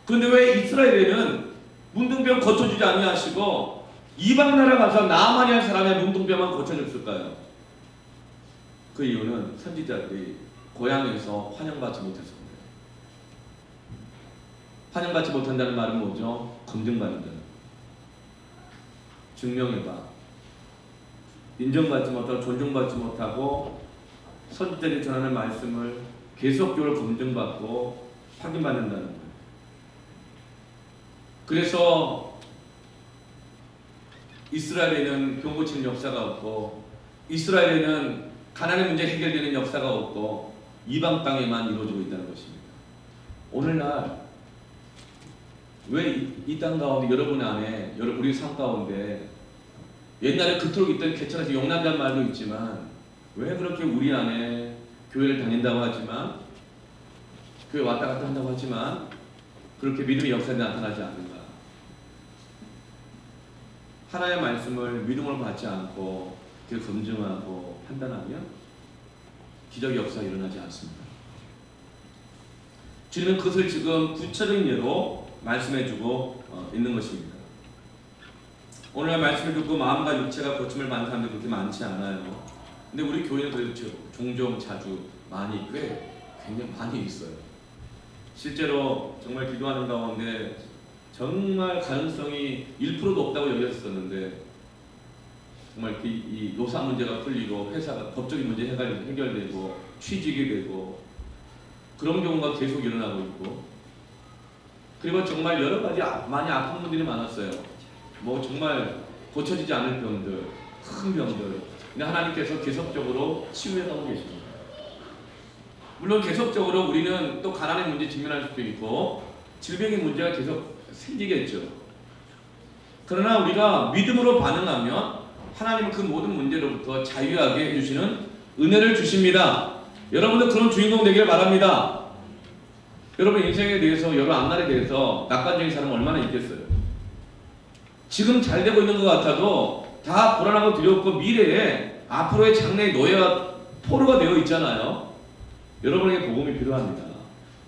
그런데 왜 이스라엘에는 문둥병 고쳐주지 아니하시고 이방 나라 가서 나하만이라는 사람의 문둥병만 고쳐줬을까요? 그 이유는 선지자들이 고향에서 환영받지 못해서 그래요. 환영받지 못한다는 말은 뭐죠? 검증받는다는. 증명해봐. 인정받지 못하고 존중받지 못하고 선지자들이 전하는 말씀을 계속적으로 검증받고 확인받는다는 거예요. 그래서 이스라엘에는 병 고치는 역사가 없고, 이스라엘에는 가난의 문제 해결되는 역사가 없고, 이방 땅에만 이루어지고 있다는 것입니다. 오늘날 왜 이 땅 가운데, 여러분 안에, 우리 삶 가운데 옛날에 그토록 있던 개천에서 용난다는 말도 있지만, 왜 그렇게 우리 안에 교회를 다닌다고 하지만, 교회 왔다 갔다 한다고 하지만 그렇게 믿음의 역사에 나타나지 않는가? 하나님의 말씀을 믿음으로 받지 않고 그걸 검증하고 판단하면 기적의 역사가 일어나지 않습니다. 주님은 그것을 지금 구체적인 예로 말씀해주고 있는 것입니다. 오늘 말씀을 듣고 마음과 육체가 고침을 받는 사람들이 그렇게 많지 않아요. 근데 우리 교회는 그래도 종종 자주 많이 굉장히 많이 있어요. 실제로 정말 기도하는 가운데 정말 가능성이 1%도 없다고 여겼었는데, 정말 이 노사 문제가 풀리고 회사가 법적인 문제 해결되고 취직이 되고 그런 경우가 계속 일어나고 있고, 그리고 정말 여러 가지 많이 아픈 분들이 많았어요. 뭐 정말 고쳐지지 않을 병들, 큰 병들, 근데 하나님께서 계속적으로 치유해가고 계십니다. 물론 계속적으로 우리는 또 가난의 문제 직면할 수도 있고 질병의 문제가 계속 생기겠죠. 그러나 우리가 믿음으로 반응하면 하나님은 그 모든 문제로부터 자유하게 해주시는 은혜를 주십니다. 여러분도 그런 주인공 되길 바랍니다. 여러분 인생에 대해서, 여러분 앞날에 대해서 낙관적인 사람은 얼마나 있겠어요? 지금 잘 되고 있는 것 같아도 다 불안하고 두렵고 미래에 앞으로의 장래의 노예와 포로가 되어 있잖아요. 여러분에게 복음이 필요합니다.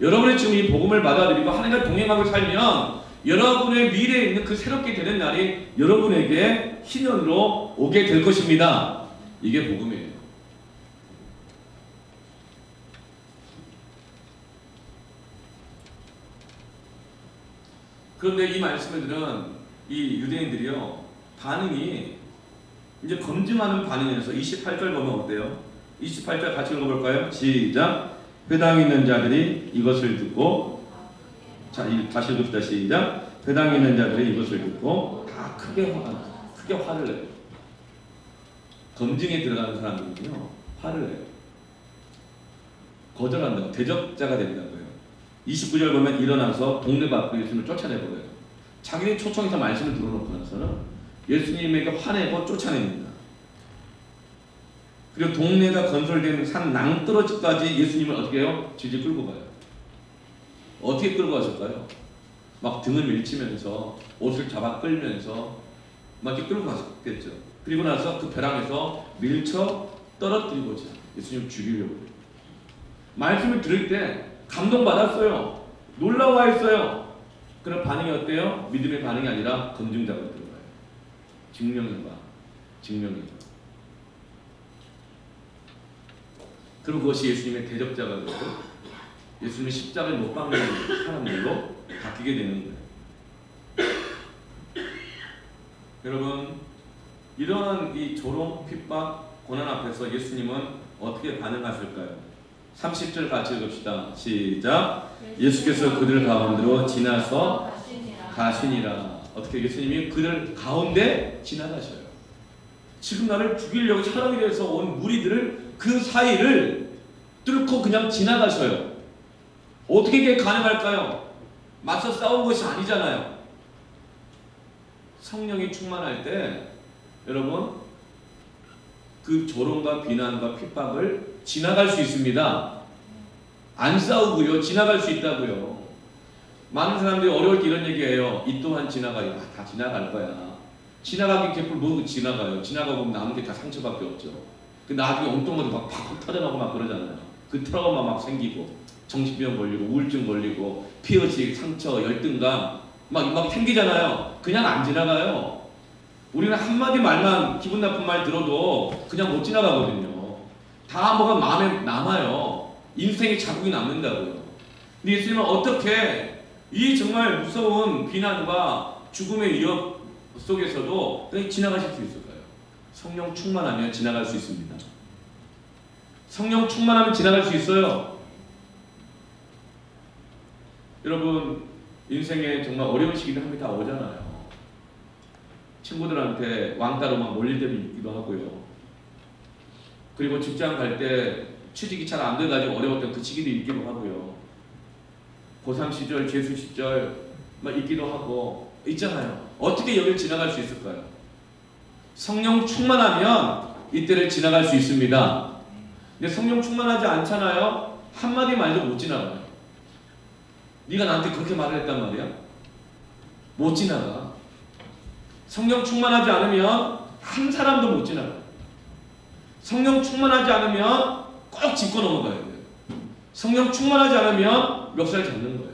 여러분이 지금 이 복음을 받아들이고 하나님과 동행하고 살면 여러분의 미래에 있는 그 새롭게 되는 날이 여러분에게 희년으로 오게 될 것입니다. 이게 복음이에요. 그런데 이 말씀을 들은 이 유대인들이요, 반응이 이제 검증하는 반응에서 28절 보면 어때요? 28절 같이 읽어볼까요? 시작. 회당에 있는 자들이 이것을 듣고, 자, 다시 읽읍시다. 시작. 회당에 있는 자들이 이것을 듣고 다 크게 화를 내요. 검증에 들어가는 사람들은요, 화를 내요. 거절한다고, 대적자가 된다고요. 29절 보면 일어나서 동네 밖으로 예수님을 쫓아내버려요. 자기네 초청해서 말씀을 들어놓고 나서는 예수님에게 화내고 쫓아냅니다. 그리고 동네가 건설된 산 낭떠러지까지 예수님을 어떻게 해요? 질질 끌고 가요. 어떻게 끌고 가실까요? 막 등을 밀치면서 옷을 잡아 끌면서 막 이렇게 끌고 갔겠죠. 그리고 나서 그 벼랑에서 밀쳐 떨어뜨리고자 예수님을 죽이려고 해요. 말씀을 들을 때 감동받았어요. 놀라워했어요. 그런 반응이 어때요? 믿음의 반응이 아니라 검증자가 들어가요. 증명인가. 그럼 그것이 예수님의 대적자가 되고 예수님의 십자가를 못 박는 사람들로 바뀌게 되는 거예요. 여러분, 이러한 이 조롱, 핍박, 고난 앞에서 예수님은 어떻게 반응하실까요? 30절 같이 읽읍시다. 시작. 예수께서 그들 가운데로 지나서 가시니라. 어떻게 예수님이 그들 가운데 지나가셔요. 지금 나를 죽이려고 촬영이 돼서 온 무리들을 그 사이를 뚫고 그냥 지나가셔요. 어떻게 이게 가능할까요? 맞서 싸운 것이 아니잖아요. 성령이 충만할 때 여러분 그 조롱과 비난과 핍박을 지나갈 수 있습니다. 안 싸우고요. 지나갈 수 있다고요. 많은 사람들이 어려울 때 이런 얘기해요. 이 또한 지나가요. 다 지나갈 거야. 지나가기 개뿔 뭐 지나가요. 지나가 보면 남은 게 다 상처밖에 없죠. 그 나중에 엉뚱하게 막 팍팍 터져나고 막 그러잖아요. 그 트라우마 막 생기고 정신병 걸리고 우울증 걸리고 피어식, 상처, 열등감 막 생기잖아요. 그냥 안 지나가요. 우리는 한마디 말만 기분 나쁜 말 들어도 그냥 못 지나가거든요. 다 뭐가 마음에 남아요. 인생의 자국이 남는다고요. 근데 예수님은 어떻게 이 정말 무서운 비난과 죽음의 위협 속에서도 그냥 지나가실 수 있을까요? 성령 충만하면 지나갈 수 있습니다. 성령 충만하면 지나갈 수 있어요. 여러분 인생에 정말 어려운 시기들 한 번 다 오잖아요. 친구들한테 왕따로 막 몰릴 때도 있기도 하고요. 그리고 직장 갈 때 취직이 잘 안 돼가지고 어려웠던 그 시기도 있기도 하고요. 고3 시절, 재수 시절 막 있기도 하고 있잖아요. 어떻게 여기를 지나갈 수 있을까요? 성령 충만하면 이때를 지나갈 수 있습니다. 근데 성령 충만하지 않잖아요. 한마디 말도 못 지나가요. 네가 나한테 그렇게 말을 했단 말이야? 못 지나가. 성령 충만하지 않으면 한 사람도 못 지나가요. 성령 충만하지 않으면 꼭 짚고 넘어가야 돼요. 성령 충만하지 않으면 멱살 잡는 거예요.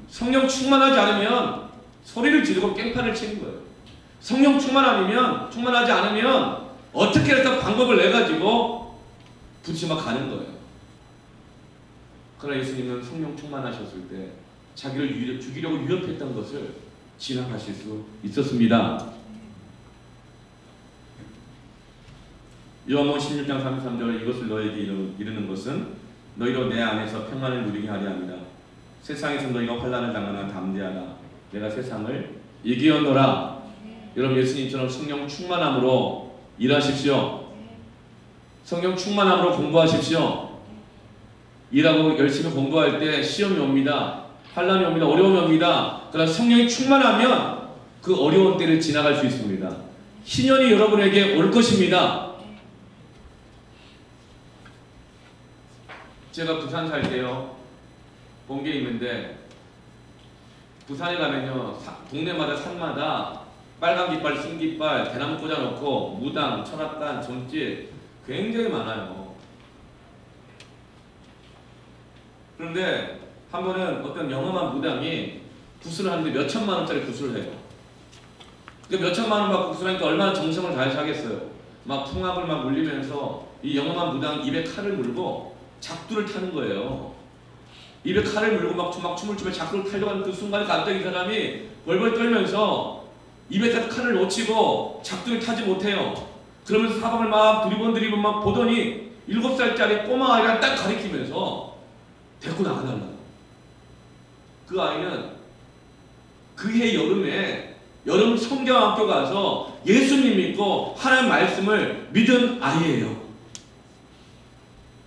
성령 충만하지 않으면 소리를 지르고 깽판을 치는 거예요. 성령 충만하지 않으면 어떻게 해서 방법을 내가지고 부딪혀 가는 거예요. 그러나 예수님은 성령 충만하셨을 때 자기를 죽이려고 위협했던 것을 지나가실 수 있었습니다. 요한복음 16장 33절 이것을 너에게 이르는 것은 너희로 내 안에서 평안을 누리게 하려 합니다. 세상에서 너희가 환난을 당하나 담대하라. 내가 세상을 이기었노라. 여러분 예수님처럼 성령 충만함으로 일하십시오. 성령 충만함으로 공부하십시오. 일하고 열심히 공부할 때 시험이 옵니다. 환난이 옵니다. 어려움이 옵니다. 그러나 성령이 충만하면 그 어려운 때를 지나갈 수 있습니다. 희년이 여러분에게 올 것입니다. 제가 부산 살 때요 본 게 있는데 부산에 가면요 동네마다 산마다 빨간 깃발, 흰 깃발, 대나무 꽂아놓고 무당, 철학관, 점집 굉장히 많아요. 그런데 한 번은 어떤 영험한 무당이 구슬을 하는데 몇 천만 원짜리 구슬을 해요. 그 몇 천만 원 받고 구슬하니까 얼마나 정성을 다해서 하겠어요. 막 풍악을 막 울리면서 이 영험한 무당 입에 칼을 물고 작두를 타는 거예요. 입에 칼을 물고 막 춤을 추며 작두를 타려고 하는 그 순간에 갑자기 이 사람이 벌벌 떨면서 입에서 칼을 놓치고 작두를 타지 못해요. 그러면서 사방을 막 두리번 막 보더니 7살짜리 꼬마 아이가 딱 가리키면서 데리고 나가달라고. 그 아이는 그해 여름에 여름 성경학교 가서 예수님 믿고 하나님 말씀을 믿은 아이예요.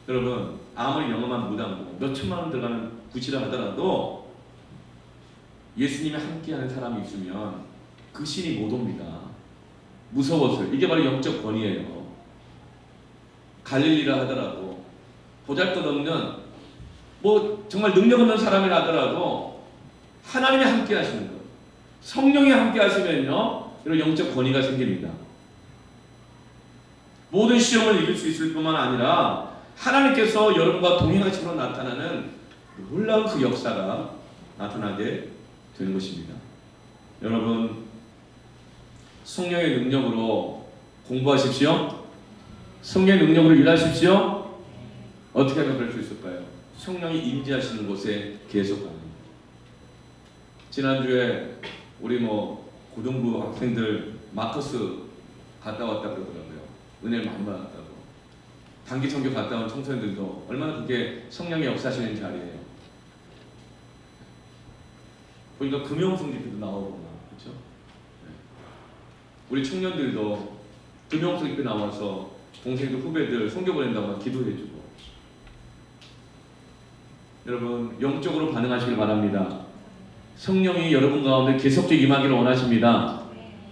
여러분 아무리 영험한 무당도 몇 천만 원 들어가는 구치라 하더라도 예수님이 함께하는 사람이 있으면 그 신이 못 옵니다. 무서워서. 이게 바로 영적 권위예요. 갈릴리라 하더라도 보잘것없는 뭐 정말 능력 없는 사람이라 하더라도 하나님이 함께 하시는 것, 성령이 함께 하시면요 이런 영적 권위가 생깁니다. 모든 시험을 이길 수 있을 뿐만 아니라 하나님께서 여러분과 동행하심으로 나타나는 놀라운 그 역사가 나타나게 되는 것입니다. 여러분 성령의 능력으로 공부하십시오. 성령의 능력으로 일하십시오. 어떻게 하면 그럴 수 있을까요? 성령이 임재하시는 곳에 계속 가는 거예요. 지난주에 우리 고등부 학생들 마커스 갔다 왔다 그러더라고요. 은혜를 많이 받았다고. 단기 선교 갔다 온 청소년들도 얼마나 그게 성령의 역사하시는 자리예요. 보니까 금용성집회도 나오고 그렇죠? 우리 청년들도 금용성집회 나와서 동생들 후배들 선교 보낸다고 기도해주고. 여러분 영적으로 반응하시길 바랍니다. 성령이 여러분 가운데 계속적 임하기를 원하십니다.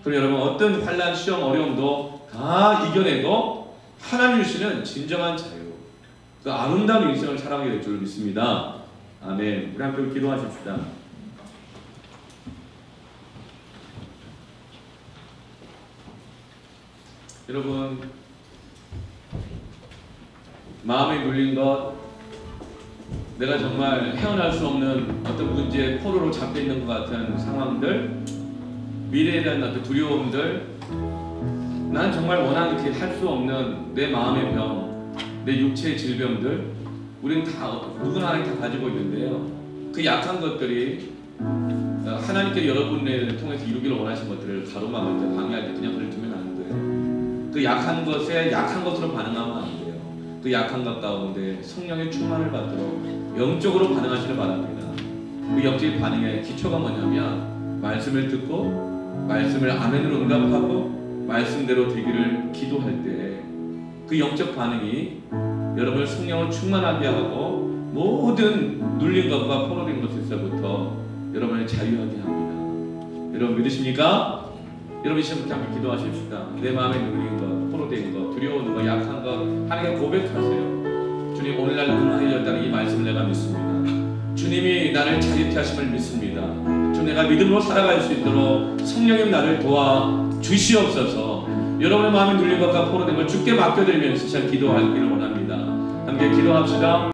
그럼 여러분 어떤 환난, 시험, 어려움도 다 이겨내고 하나님 주시는 진정한 자유, 그 아름다운 인생을 살아가게 될 줄 믿습니다. 아멘. 우리 함께 기도하십시다. 여러분 마음에 눌린 것, 내가 정말 헤어날 수 없는 어떤 문제에 포로로 잡혀있는 것 같은 상황들, 미래에 대한 어떤 두려움들, 난 정말 원하는 게 할 수 없는 내 마음의 병, 내 육체의 질병들, 우리는 다 누구나 하나님 다 가지고 있는데요. 그 약한 것들이 하나님께 여러분을 통해서 이루기를 원하신 것들을 가로막을 때, 방해할 때 그냥 그걸 두면 안 돼요. 그 약한 것에 약한 것으로 반응하면 안 돼요. 그 약한 것 가운데 성령의 충만을 받도록 영적으로 반응하시길 바랍니다. 그 영적인 반응의 기초가 뭐냐면 말씀을 듣고 말씀을 아멘으로 응답하고 말씀대로 되기를 기도할 때 그 영적 반응이 여러분을 성령으로 충만하게 하고 모든 눌린 것과 포로된 것에서부터 여러분을 자유하게 합니다. 여러분 믿으십니까? 여러분 시험부터 함께 기도하십시다. 내 마음에 눌린 것, 포로된 것, 두려운 것, 약한 것 하나님께 고백하세요. 주님, 오늘날 능하여졌다는 이 말씀을 내가 믿습니다. 주님이 나를 자유케 하심을 믿습니다. 주, 내가 믿음으로 살아갈 수 있도록 성령님 나를 도와 주시옵소서. 여러분의 마음에 눌린 것과 포로된 걸 주께 맡겨드리면서 시작 기도하기를 원합니다. 함께 기도합시다.